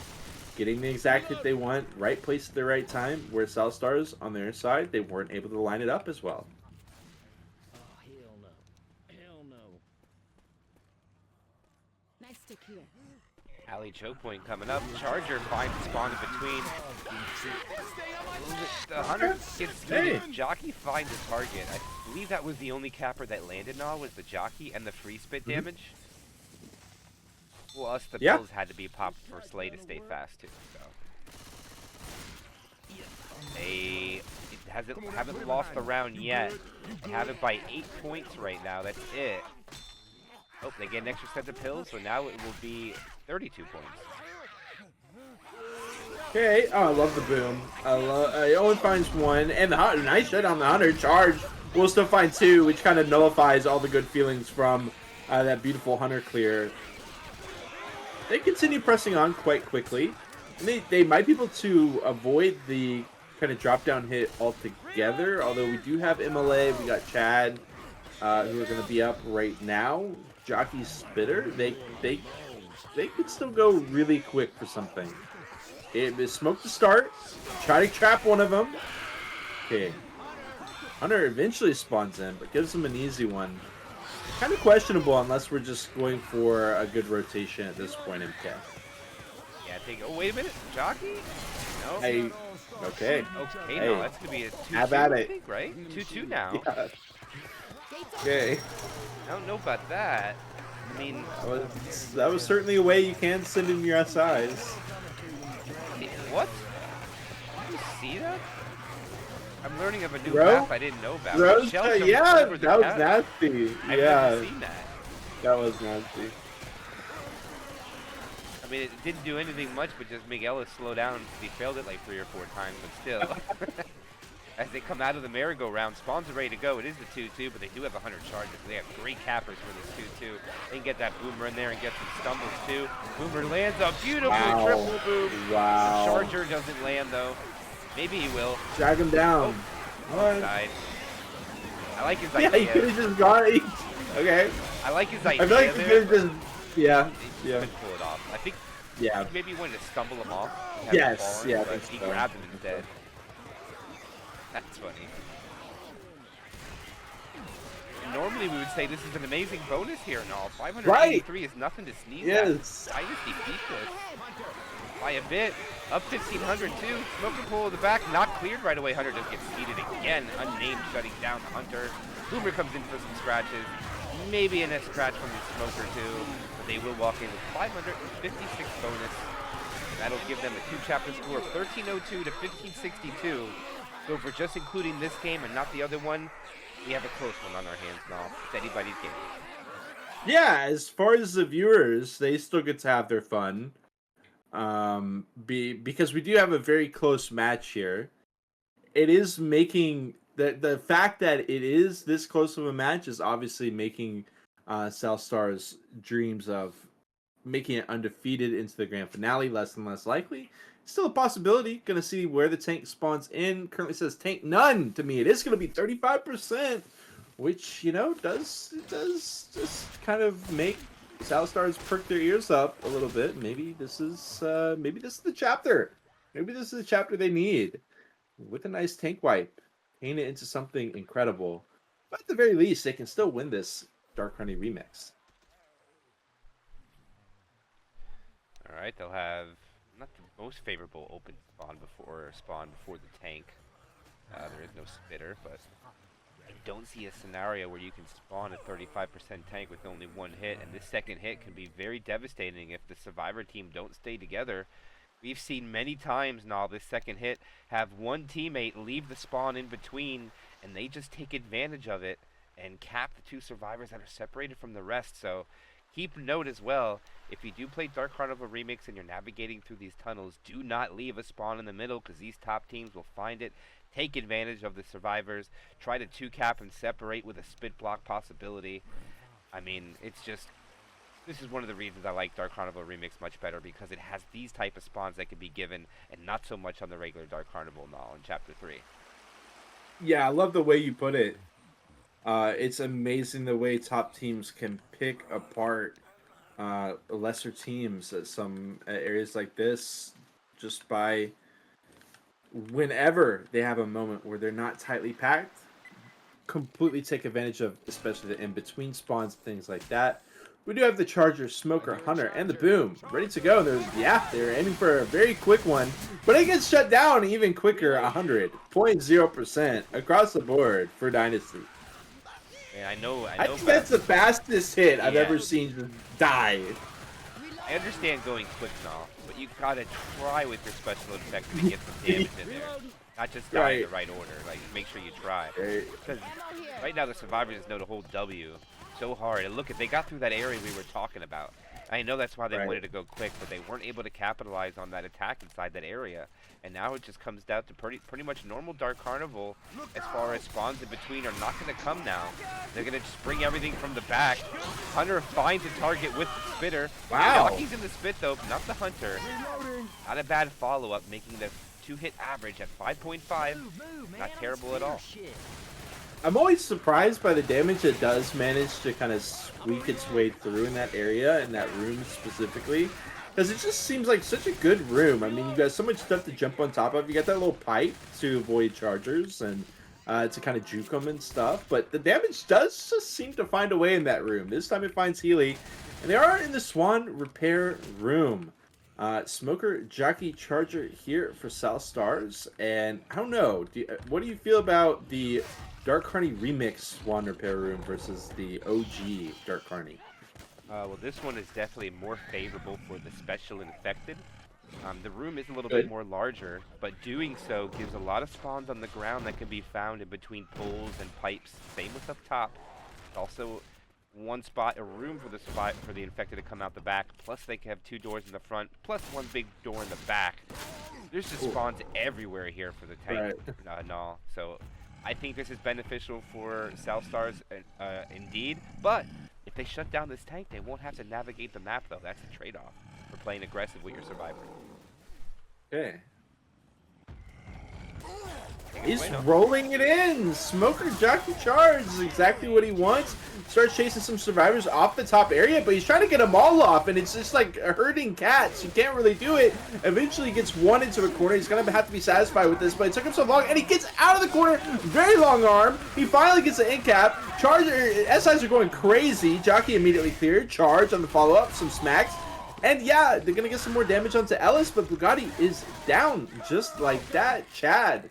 B: getting the exact hit they want, right place at the right time, where South Stars on their side, they weren't able to line it up as well.
C: Oh, hell no. Hell no.
D: Nice stick here.
A: Alley choke point coming up. Charger finds a spawn in between. The Hunter gets speeded. Jockey finds a target. I believe that was the only capper that landed now was the Jockey and the free spit damage. Plus, the pills had to be popped for Slay to stay fast, too, so. They haven't lost the round yet. They have it by 8 points right now. That's it. Oh, they get an extra set of pills, so now it will be 32 points.
B: Okay. Oh, I love the boom. He only finds one, and the nice shot on the hunter charge. We'll still find two, which kind of nullifies all the good feelings from that beautiful hunter clear. They continue pressing on quite quickly. And they might be able to avoid the kind of drop down hit altogether. Although we do have MLA, we got Chad, who are going to be up right now. Jockey Spitter, they could still go really quick for something. It is smoke to start. Try to trap one of them. Okay. Hunter eventually spawns in, but gives him an easy one. Kind of questionable unless we're just going for a good rotation at this point in MK.
A: Yeah, I think. Oh, wait a minute. Jockey? No.
B: Hey. Okay.
A: Okay,
B: Hey.
A: no, that's going to be a 2-2,
B: Have at
A: I
B: it.
A: think, right? 2-2 now.
B: Yeah. Okay.
A: I don't know about that. I mean,
B: That was certainly a way you can send in your SIs.
A: what? Did you see that? I'm learning of a new
B: Bro?
A: map I didn't know about.
B: Rose,
A: Shell comes
B: yeah,
A: over the
B: that was
A: cap.
B: nasty.
A: I've
B: Yeah,
A: never seen that.
B: that was nasty.
A: I mean, it didn't do anything much, but just make Ellis slow down. He failed it like 3 or 4 times, but still. As they come out of the merry-go-round, spawns are ready to go. It is the 2-2, but they do have 100 charges. They have great cappers for this 2-2. They can get that boomer in there and get some stumbles, too. Boomer lands a beautiful triple boom.
B: Wow.
A: The charger doesn't land, though. Maybe he will.
B: Drag him down. What?
A: Side. I like his
B: Yeah,
A: idea.
B: he could have just gone. Okay.
A: I like his idea.
B: I feel like he
A: there.
B: could have just. Yeah.
A: He
B: Yeah.
A: couldn't pull it off. I think
B: Yeah.
A: maybe he wanted to stumble him off. Have
B: Yes,
A: him fallen,
B: yeah, I
A: but
B: think
A: he
B: so.
A: grabbed him instead. That's funny. And normally we would say this is an amazing bonus here and all. 583 is nothing to sneeze
B: Yes.
A: at. Dynasty beat this by a bit. Up 1,500 too. Smoker pull in the back, not cleared right away. Hunter just gets seated again. Unnamed shutting down the Hunter. Boomer comes in for some scratches. Maybe a scratch from the Smoker too. But they will walk in with 556 bonus. That'll give them a 2-chapter score of 1302 to 1562. So if we're just including this game and not the other one, we have a close one on our hands now. It's anybody's game.
B: Yeah, as far as the viewers, they still get to have their fun. Because we do have a very close match here. It is making the fact that it is this close of a match is obviously making South Star's dreams of making it undefeated into the grand finale less and less likely. Still a possibility. Gonna see where the tank spawns in. Currently says tank none to me. It is gonna be 35%, which does just kind of make South Stars perk their ears up a little bit. Maybe this is the chapter. Maybe this is the chapter they need. With a nice tank wipe, paint it into something incredible. But at the very least, they can still win this Dark Honey remix.
A: All right, they'll have not the most favorable open spawn before the tank. There is no spitter, but I don't see a scenario where you can spawn a 35% tank with only one hit, and this second hit can be very devastating if the survivor team don't stay together. We've seen many times now this second hit have one teammate leave the spawn in between, and they just take advantage of it and cap the 2 survivors that are separated from the rest. So keep note as well, if you do play Dark Carnival Remix and you're navigating through these tunnels, do not leave a spawn in the middle, because these top teams will find it, take advantage of the survivors, try to 2-cap and separate with a spit block possibility. I mean, it's just, this is one of the reasons I like Dark Carnival Remix much better, because it has these type of spawns that can be given, and not so much on the regular Dark Carnival now in Chapter 3.
B: Yeah, I love the way you put it. It's amazing the way top teams can pick apart lesser teams at some areas like this just by whenever they have a moment where they're not tightly packed, completely take advantage of, especially the in-between spawns, things like that. We do have the Charger, Smoker, Hunter, and the Boom ready to go. They're aiming for a very quick one, but it gets shut down even quicker, 100.0% across the board for Dynasty.
A: And I know.
B: I think that's the fastest hit I've ever seen die.
A: I understand going quick and all, but you gotta try with your special infected to get some damage in there. Not just die in the right order. Like, make sure you try. Because right now the survivors know to hold W so hard. And look, they got through that area we were talking about. I know that's why they wanted to go quick, but they weren't able to capitalize on that attack inside that area. And now it just comes down to pretty much normal Dark Carnival as far as spawns in between are not going to come now. They're going to just bring everything from the back. Hunter finds a target with the spitter.
B: Wow.
A: Jockey's in the spit though, not the Hunter. Not a bad follow-up, making the 2-hit average at 5.5. Not terrible at all.
B: I'm always surprised by the damage it does manage to kind of squeak its way through in that area, in that room specifically. Because it just seems like such a good room. I mean, you got so much stuff to jump on top of. You got that little pipe to avoid chargers and to kind of juke them and stuff. But the damage does just seem to find a way in that room. This time it finds Healy. And they are in the Swan repair room. Smoker, Jockey, Charger here for South Stars. And I don't know. What do you feel about the Dark Carney Remix Swan Repair Room versus the OG Dark Carney?
A: Well, this one is definitely more favorable for the special infected. The room is a little bit more larger, but doing so gives a lot of spawns on the ground that can be found in between poles and pipes. Same with up top. Also, one spot, a room for the infected to come out the back. Plus, they can have 2 doors in the front, plus 1 big door in the back. There's just spawns everywhere here for the tank and all. So, I think this is beneficial for South Stars, indeed. But if they shut down this tank, they won't have to navigate the map, though. That's a trade-off for playing aggressive with your survivor.
B: Okay. He's rolling it in. Smoker Jockey Charge is exactly what he wants. Starts chasing some survivors off the top area, but he's trying to get them all off, and it's just like herding cats. You can't really do it. Eventually gets one into a corner. He's going to have to be satisfied with this, but it took him so long, and he gets out of the corner. Very long arm. He finally gets the end cap. SIs are going crazy. Jockey immediately cleared. Charge on the follow-up. Some smacks. And yeah, they're going to get some more damage onto Ellis, but Bugatti is down just like that. Chad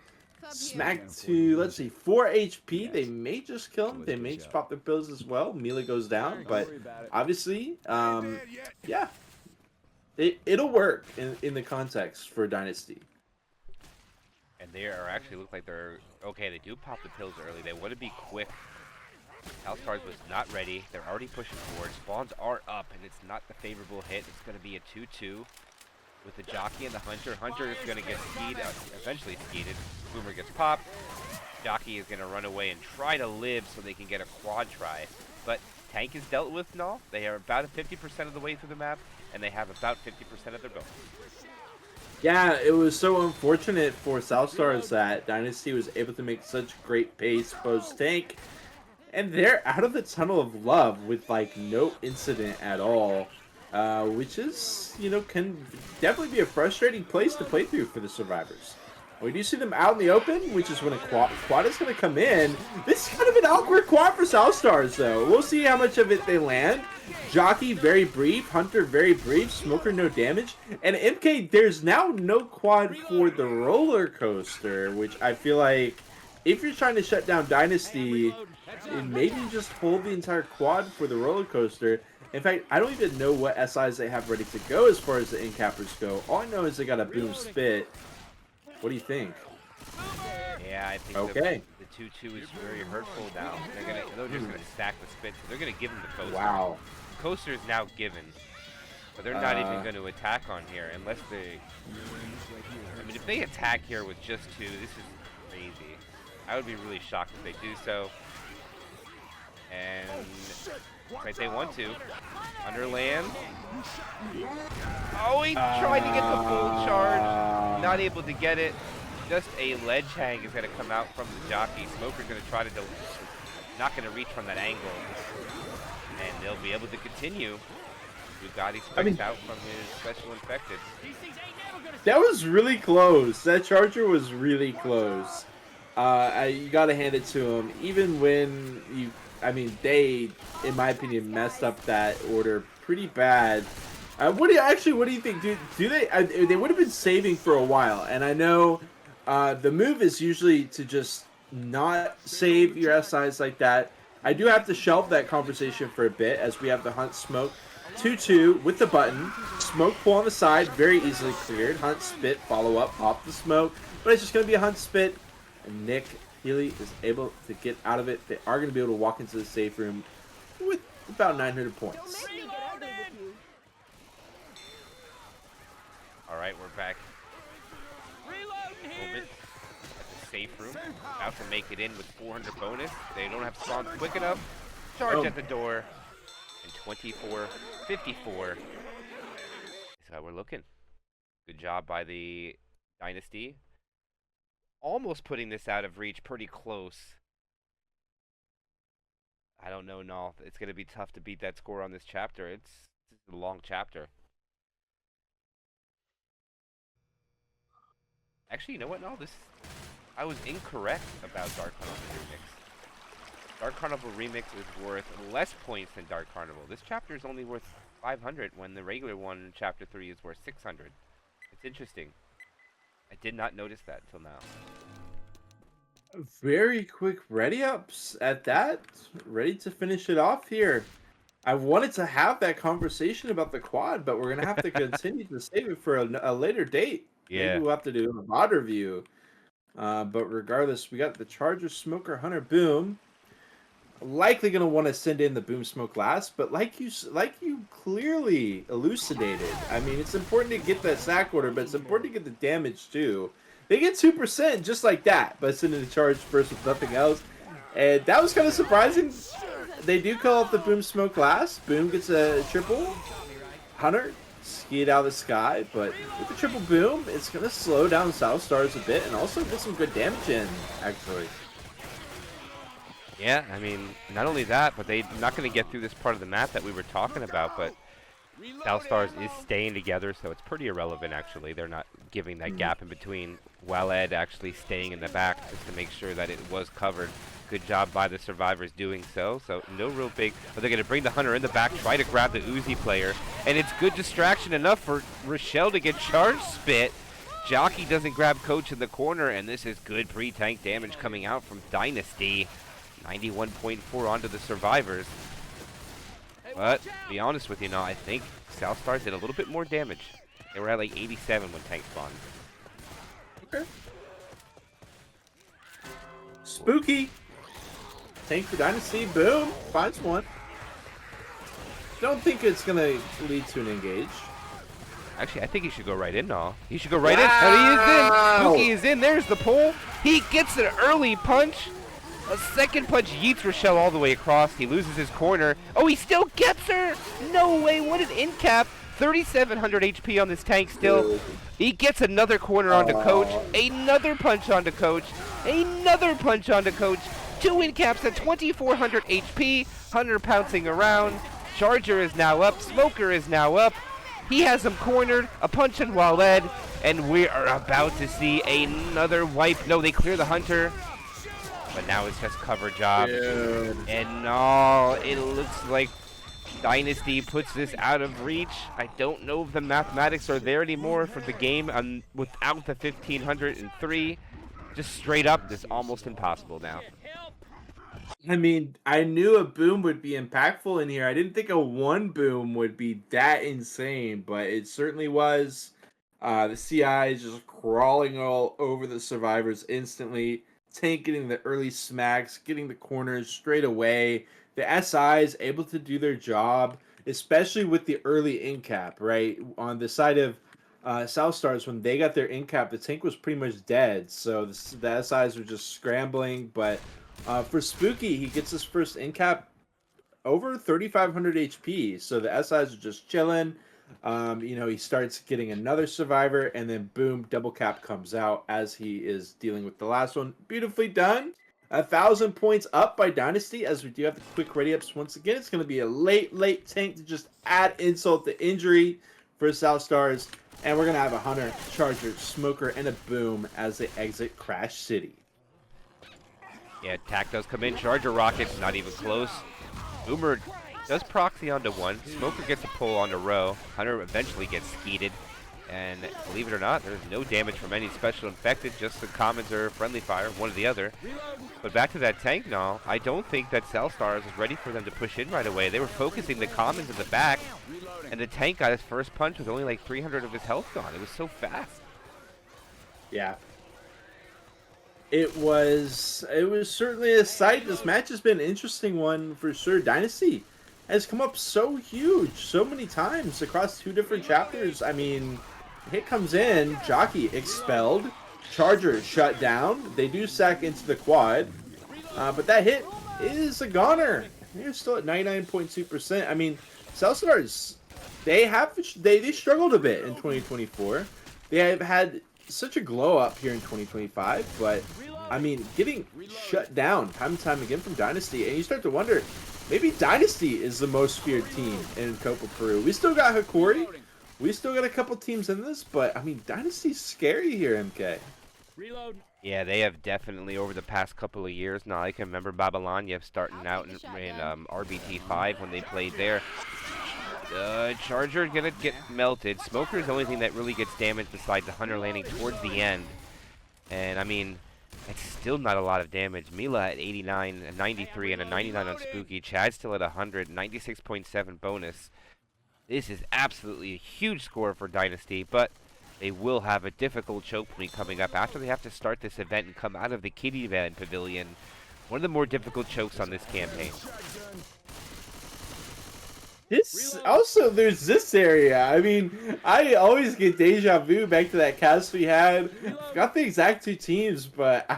B: smacked to, let's see, 4 HP. They may just kill him. They may just pop their pills as well. Mila goes down, but obviously, yeah, it'll work in the context for Dynasty.
A: And they are actually look like they're okay. They do pop the pills early. They want to be quick. South Stars was not ready. They're already pushing forward. Spawns are up, and it's not the favorable hit. It's going to be a 2-2 with the Jockey and the Hunter. Hunter is going to get skied, eventually skied. Boomer gets popped. Jockey is going to run away and try to live so they can get a quad try. But tank is dealt with now. They are about 50% of the way through the map, and they have about 50% of their build.
B: Yeah, it was so unfortunate for South Stars that Dynasty was able to make such great pace post-tank. And they're out of the tunnel of love with, like, no incident at all. Which is, you know, can definitely be a frustrating place to play through for the survivors. We do see them out in the open, which is when a quad is going to come in. This is kind of an awkward quad for South Stars, though. We'll see how much of it they land. Jockey, very brief. Hunter, very brief. Smoker, no damage. And MK, there's now no quad for the roller coaster, which I feel like if you're trying to shut down Dynasty, maybe just hold the entire quad for the roller coaster. In fact, I don't even know what SIs they have ready to go as far as the incappers go. All I know is they got a boom spit. What do you think?
A: Yeah, I think
B: okay.
A: The 2-2 is very hurtful now. They're just gonna stack the spit, so they're gonna give him the coaster.
B: Wow.
A: The coaster is now given, but they're not even going to attack on here unless they. I mean, if they attack here with just 2, this is crazy. I would be really shocked if they do so. And like they want to. Underland. Oh, he tried to get the full charge. Not able to get it. Just a ledge hang is going to come out from the Jockey. Smoker's going to try to not going to reach from that angle. And they'll be able to continue. Bugatti spikes out from his special infected.
B: That was really close. That charger was really close. You got to hand it to him. Even when you... I mean, they, in my opinion, messed up that order pretty bad. What do you think? Do they? They would have been saving for a while, and I know the move is usually to just not save your SIs like that. I do have to shelve that conversation for a bit as we have the Hunt Smoke 2-2 with the button. Smoke pull on the side, very easily cleared. Hunt spit, follow up off the smoke. But it's just going to be a Hunt spit. And Nick Healy is able to get out of it. They are going to be able to walk into the safe room with about 900 points.
A: All right, we're back. Moment at the safe room. About to make it in with 400 bonus. They don't have spawns quick enough. Charge at the door. And 24-54 is how we're looking. Good job by the Dynasty. Almost putting this out of reach, pretty close. I don't know, Nall. It's going to be tough to beat that score on this chapter. It's a long chapter. Actually, you know what, Nall? I was incorrect about Dark Carnival Remix. Dark Carnival Remix is worth less points than Dark Carnival. This chapter is only worth 500 when the regular one, Chapter 3, is worth 600. It's interesting. I did not notice that until now.
B: Very quick ready-ups at that. Ready to finish it off here. I wanted to have that conversation about the quad, but we're going to have to continue to save it for a later date.
A: Yeah.
B: Maybe we'll have to do a mod review. But regardless, we got the Charger, Smoker, Hunter, Boom. Likely going to want to send in the Boom Smoke last, but like you clearly elucidated, I mean, it's important to get that sack order, but it's important to get the damage too. They get 2% just like that by sending the charge first with nothing else. And that was kind of surprising. They do call up the Boom Smoke last. Boom gets a triple. Hunter skied out of the sky, but with the triple Boom, it's going to slow down South Stars a bit and also get some good damage in, actually.
A: Yeah, I mean, not only that, but they're not going to get through this part of the map that we were talking about, but South Stars is staying together, so it's pretty irrelevant, actually. They're not giving that gap in between. Walled actually staying in the back just to make sure that it was covered. Good job by the survivors doing so. So no real big, but they're going to bring the Hunter in the back, try to grab the Uzi player, and it's good distraction enough for Rochelle to get charge spit. Jockey doesn't grab Coach in the corner, and this is good pre-tank damage coming out from Dynasty. 91.4 onto the survivors. But, to be honest with you now, I think South Stars did a little bit more damage. They were at like 87 when tank spawned.
B: Okay. Spooky. Tank for Dynasty. Boom. Finds one. Don't think it's going to lead to an engage.
A: Actually, I think he should go right in now. He should go right in. And he is in. Spooky is in. There's the pull. He gets an early punch. A second punch yeets Rochelle all the way across. He loses his corner. Oh, he still gets her! No way, what an in cap. 3,700 HP on this tank still. He gets another corner onto Coach. Another punch onto Coach. Another punch onto Coach. 2 in caps at 2,400 HP. Hunter pouncing around. Charger is now up. Smoker is now up. He has him cornered. A punch on Walled. And we are about to see another wipe. No, they clear the Hunter. But now it's just cover job.
B: Dude.
A: And no, it looks like Dynasty puts this out of reach. I don't know if the mathematics are there anymore for the game without the 1,503. Just straight up, it's almost impossible now.
B: I mean, I knew a boom would be impactful in here. I didn't think a one boom would be that insane, but it certainly was. The CI is just crawling all over the survivors instantly. Tank getting the early smacks, getting the corners straight away. The SI is able to do their job, especially with the early in cap, right? On the side of South Stars, when they got their in cap, the tank was pretty much dead. So the SIs were just scrambling. But for Spooky, he gets his first in cap over 3,500 HP. So the SIs are just chilling. He starts getting another survivor, and then boom, double cap comes out as he is dealing with the last one. Beautifully done. 1,000 points up by Dynasty, as we do have the quick ready-ups once again. It's going to be a late tank to just add insult to injury for South Stars. And we're going to have a Hunter, Charger, Smoker, and a Boom as they exit Crash City.
A: Yeah, attack does come in. Charger rockets, not even close. Boomer does proxy onto one. Smoker gets a pull onto row. Hunter eventually gets skeeted. And believe it or not, there's no damage from any special infected, just the commons or friendly fire, one or the other. But back to that tank now, I don't think that Cell Stars was ready for them to push in right away. They were focusing the commons in the back, and the tank got his first punch with only like 300 of his health gone. It was so fast.
B: Yeah. It was certainly a sight. This match has been an interesting one for sure. Dynasty has come up so huge so many times across 2 different chapters. I mean, hit comes in, Jockey expelled, Charger shut down. They do sack into the quad, but that hit is a goner. They're still at 99.2%. I mean, Cellstars, they struggled a bit in 2024. They have had such a glow up here in 2025, but I mean, getting shut down time and time again from Dynasty, and you start to wonder, maybe Dynasty is the most feared team in Copa Peru. We still got Hikori, we still got a couple teams in this, but I mean, Dynasty's scary here, MK.
C: Reload.
A: Yeah, they have definitely over the past couple of years now. I can remember Babylonia starting out in RBT5 when they played there. Charger gonna get melted. Smoker is the only thing that really gets damaged besides the Hunter landing towards the end. And I mean, it's still not a lot of damage. Mila at 89, a 93, and a 99 on Spooky. Chad still at 100, 96.7 bonus. This is absolutely a huge score for Dynasty, but they will have a difficult choke point coming up after they have to start this event and come out of the Kitty Van Pavilion. One of the more difficult chokes on this campaign.
B: This also, there's this area. I mean, I always get deja vu back to that cast we had. Got the exact 2 teams, but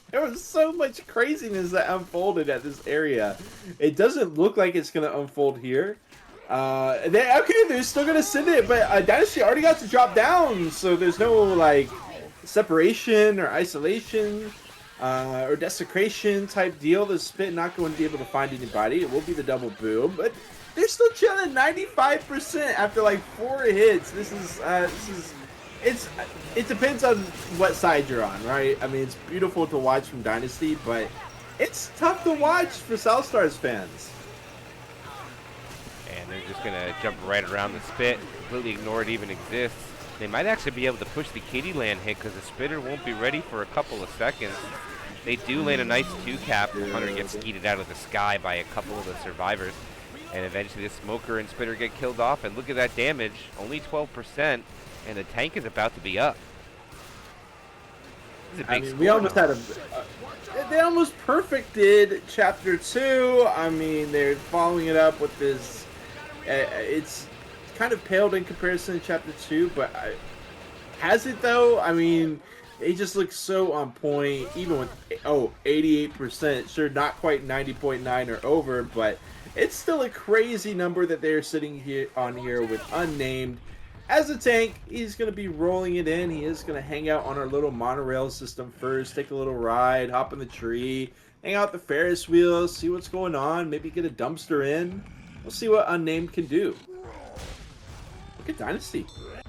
B: there was so much craziness that unfolded at this area. It doesn't look like it's going to unfold here. They're still going to send it, but Dynasty already got to drop down, so there's no, like, separation or isolation or desecration type deal. The Spit not going to be able to find anybody. It will be the double boom, but they're still chilling 95% after like 4 hits. It depends on what side you're on, right? I mean, it's beautiful to watch from Dynasty, but it's tough to watch for Cellstars fans.
A: And they're just going to jump right around the Spit, completely ignore it even exists. They might actually be able to push the Kitty land hit because the Spitter won't be ready for a couple of seconds. They do land a nice 2-cap. Hunter gets skeeted out of the sky by a couple of the survivors. And eventually the Smoker and Spitter get killed off. And look at that damage, only 12%. And the tank is about to be up. This is a big score.
B: We almost had they almost perfected Chapter 2. I mean, they're following it up with this. It's kind of paled in comparison to Chapter 2, but has it though? I mean, they just look so on point, even with 88%. Sure, not quite 90.9 or over, but it's still a crazy number that they're sitting here with unnamed. As a tank, he's going to be rolling it in. He is going to hang out on our little monorail system first, take a little ride, hop in the tree, hang out the Ferris wheel, see what's going on, maybe get a dumpster in. We'll see what unnamed can do. Look at Dynasty.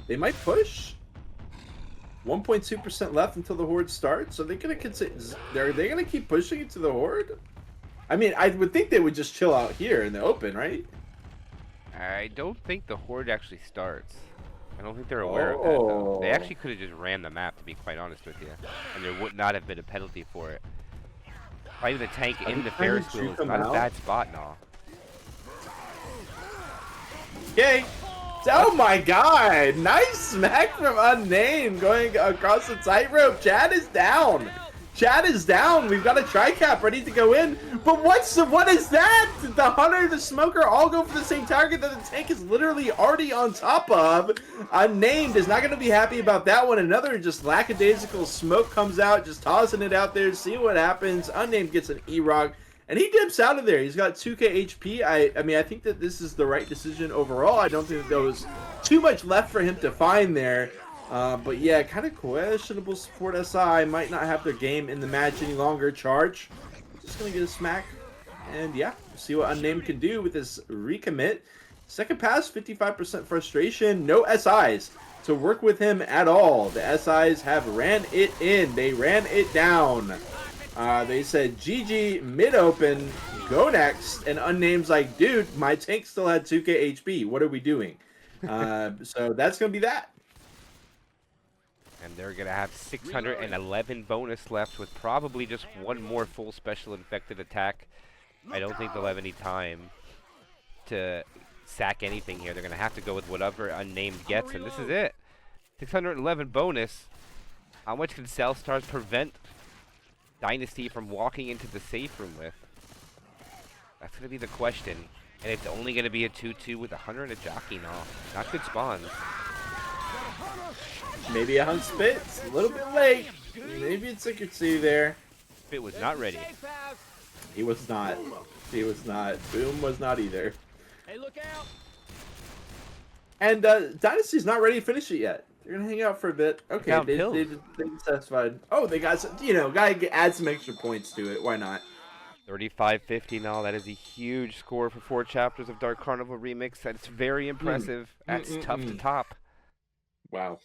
B: They might push. 1.2% left until the Horde starts. Are they going to keep pushing it to the Horde? I mean, I would think they would just chill out here in the open, right?
A: I don't think the Horde actually starts. I don't think they're aware of that, though. They actually could have just ran the map, to be quite honest with you. And there would not have been a penalty for it. Fighting the tank in the Ferris wheel is not a bad spot now.
B: Okay. Oh my god! Nice smack from Unnamed going across the tightrope. Chad is down. Chad is down. We've got a tri-cap ready to go in. But what is that? The Hunter and the Smoker all go for the same target that the tank is literally already on top of. Unnamed is not going to be happy about that one. Another just lackadaisical smoke comes out, just tossing it out there, see what happens. Unnamed gets an E-Rock, and he dips out of there. He's got 2k HP. I mean, I think that this is the right decision overall. I don't think that there was too much left for him to find there. But yeah, kind of questionable support. SI might not have their game in the match any longer. Charge, just gonna get a smack, and yeah, see what Unnamed can do with this recommit. Second pass, 55% frustration. No SIs to work with him at all. The SIs have ran it in. They ran it down. They said GG mid open, go next, and Unnamed's like, dude, my tank still had 2k HP. What are we doing? So that's gonna be that.
A: And they're going to have 611 bonus left with probably just one more full special infected attack. I don't think they'll have any time to sack anything here. They're going to have to go with whatever unnamed gets, and this is it. 611 bonus. How much can Cell Stars prevent Dynasty from walking into the safe room with? That's going to be the question. And it's only going to be a 2-2 with a hunter and a jockey now. Not good spawns.
B: Maybe a hunt spit. It's a little bit late. Maybe it's secrecy there.
A: Spit was not ready.
B: He was not. He was not. Boom was not either.
C: Hey, look out!
B: And Dynasty's not ready to finish it yet. They're gonna hang out for a bit. Okay,
A: Count
B: they
A: pills.
B: satisfied. Oh, they got some, gotta add some extra points to it. Why not?
A: 35-50 now. That is a huge score for 4 chapters of Dark Carnival Remix. That's very impressive. That's tough to top.
B: Wow.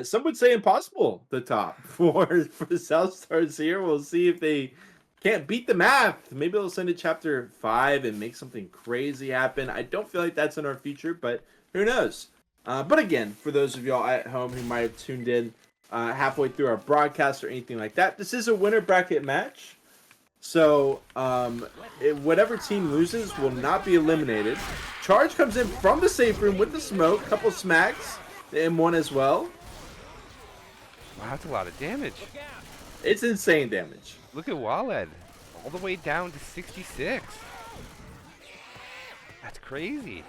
B: Some would say impossible to top for South Stars here. We'll see if they can't beat the math. Maybe they'll send it chapter 5 and make something crazy happen. I don't feel like that's in our future, but who knows? But again, for those of y'all at home who might have tuned in halfway through our broadcast or anything like that, this is a winner bracket match. So whatever team loses will not be eliminated. Charge comes in from the safe room with the smoke, couple smacks, the M1 as well.
A: Wow, that's a lot of damage.
B: It's insane damage.
A: Look at Waled. All the way down to 66. That's crazy.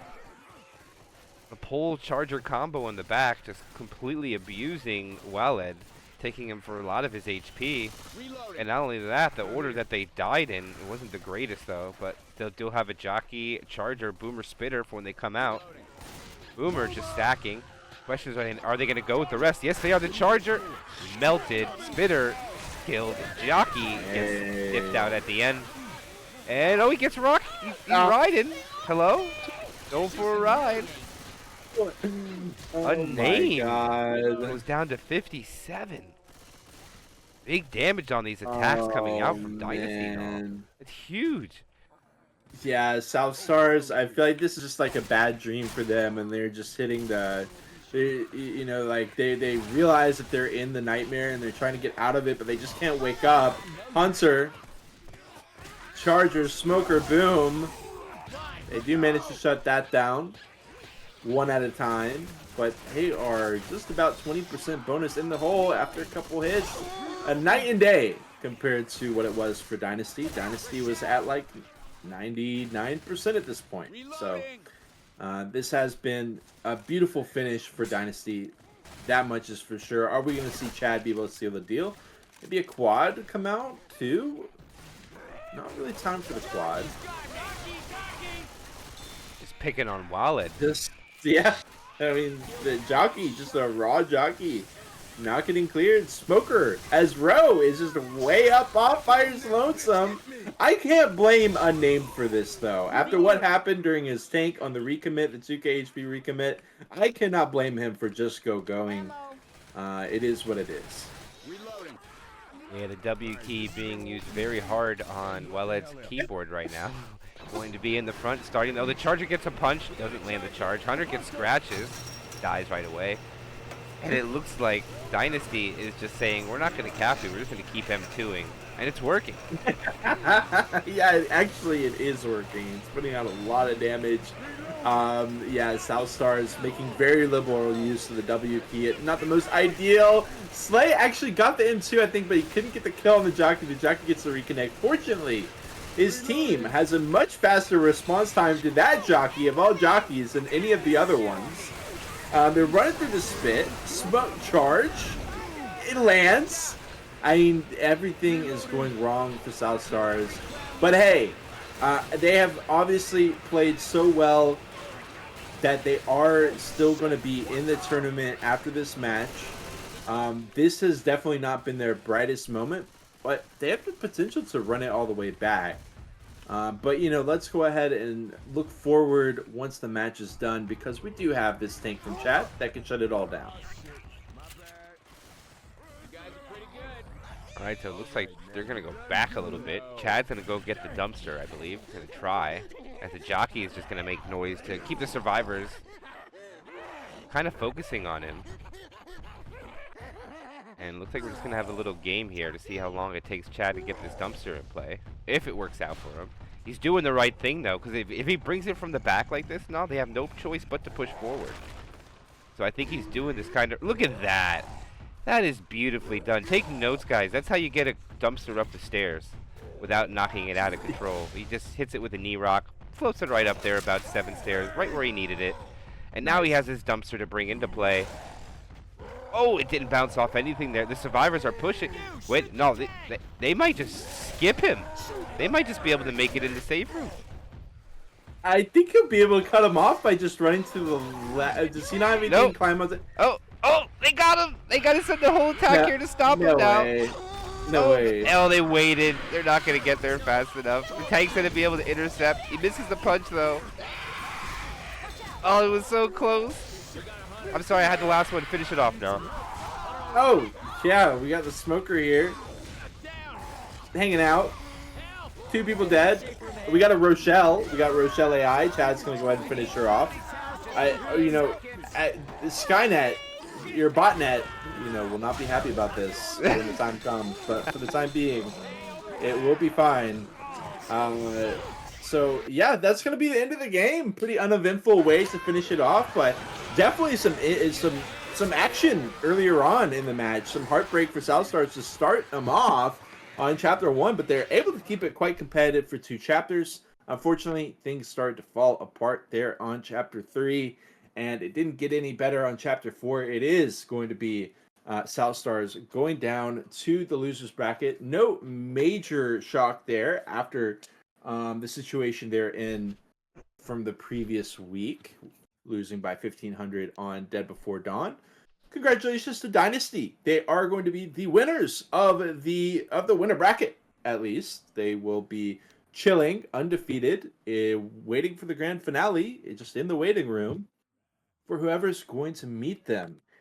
A: The pole charger combo in the back just completely abusing Waled, taking him for a lot of his HP. And not only that, the order that they died in, it wasn't the greatest though, but they'll have a jockey, charger, boomer, spitter for when they come out. Boomer just stacking. Questions are they going to go with the rest? Yes, they are. The charger melted. Spitter killed. Jockey gets dipped out at the end. And oh, he gets rocked. He's riding. Hello? Going for a ride. Unnamed goes down to 57. Big damage on these attacks coming out from Dynasty now. It's huge.
B: Yeah, South Stars, I feel like this is just like a bad dream for them, and they're just hitting they realize that they're in the nightmare and they're trying to get out of it, but they just can't wake up. Hunter, Charger, Smoker, Boom. They do manage to shut that down one at a time, but they are just about 20% bonus in the hole after a couple hits. A night and day compared to what it was for Dynasty. Dynasty was at like 99% at this point. So this has been a beautiful finish for Dynasty. That much is for sure. Are we going to see Chad be able to seal the deal? Maybe a quad come out too? Not really time for the quad.
A: Just picking on Wallet.
B: Yeah. I mean, the jockey, just a raw jockey. Not getting cleared. Smoker, as Rowe is just way up off Fire's Lonesome. I can't blame Unnamed for this, though. After what happened during his tank on the recommit, the 2k HP recommit, I cannot blame him for just going. It is what it is.
A: Yeah, the W key being used very hard on Wallet's keyboard right now. Going to be in the front, starting. Oh, the Charger gets a punch, doesn't land the charge. Hunter gets scratches, dies right away. And it looks like Dynasty is just saying, we're not going to cap you, we're just going to keep M2ing. And it's working.
B: Yeah, actually it is working. It's putting out a lot of damage. Yeah, South Stars making very liberal use of the W key. Not the most ideal. Slay actually got the M2, I think, but he couldn't get the kill on the jockey. The jockey gets the reconnect. Fortunately, his team has a much faster response time to that jockey of all jockeys than any of the other ones. They're running through the spit. Smoke charge. It lands. I mean, everything is going wrong for South Stars. But hey, they have obviously played so well that they are still going to be in the tournament after this match. This has definitely not been their brightest moment, but they have the potential to run it all the way back. But, you know, let's go ahead and look forward once the match is done, because we do have this tank from chat that can shut it all down.
A: Alright, so it looks like they're going to go back a little bit. Chad's going to go get the dumpster, I believe. Going to try. As the jockey is just going to make noise to keep the survivors kind of focusing on him. And it looks like we're just going to have a little game here to see how long it takes Chad to get this dumpster in play, if it works out for him. He's doing the right thing, though, because if he brings it from the back like this, now they have no choice but to push forward. So I think he's doing this kind of... Look at that. That is beautifully done. Take notes, guys. That's how you get a dumpster up the stairs without knocking it out of control. He just hits it with a knee rock, floats it right up there about 7 stairs, right where he needed it. And now he has his dumpster to bring into play. Oh, it didn't bounce off anything there. The survivors are pushing. Wait, no, they might just skip him. They might just be able to make it in the safe room.
B: I think he'll be able to cut him off by just running to the left. Does he not have anything to climb on?
A: Oh, they got him. They got to send the whole attack here to stop him now.
B: No way.
A: Oh, they waited. They're not going to get there fast enough. The tank's going to be able to intercept. He misses the punch, though. Oh, it was so close. I'm sorry, I had the last one. Finish it off now.
B: Oh, yeah, we got the smoker here. Hanging out. 2 people dead. We got a Rochelle. We got Rochelle AI. Chad's going to go ahead and finish her off. Skynet, your botnet, will not be happy about this when the time comes. But for the time being, it will be fine. So yeah, that's gonna be the end of the game. Pretty uneventful ways to finish it off, but definitely some action earlier on in the match. Some heartbreak for South Stars to start them off on Chapter 1, but they're able to keep it quite competitive for 2 chapters. Unfortunately, things started to fall apart there on Chapter 3, and it didn't get any better on Chapter 4. It is going to be South Stars going down to the losers bracket. No major shock there after the situation they're in from the previous week, losing by 1,500 on Dead Before Dawn. Congratulations to Dynasty. They are going to be the winners of the winner bracket. At least they will be chilling, undefeated, waiting for the grand finale, just in the waiting room for whoever's going to meet them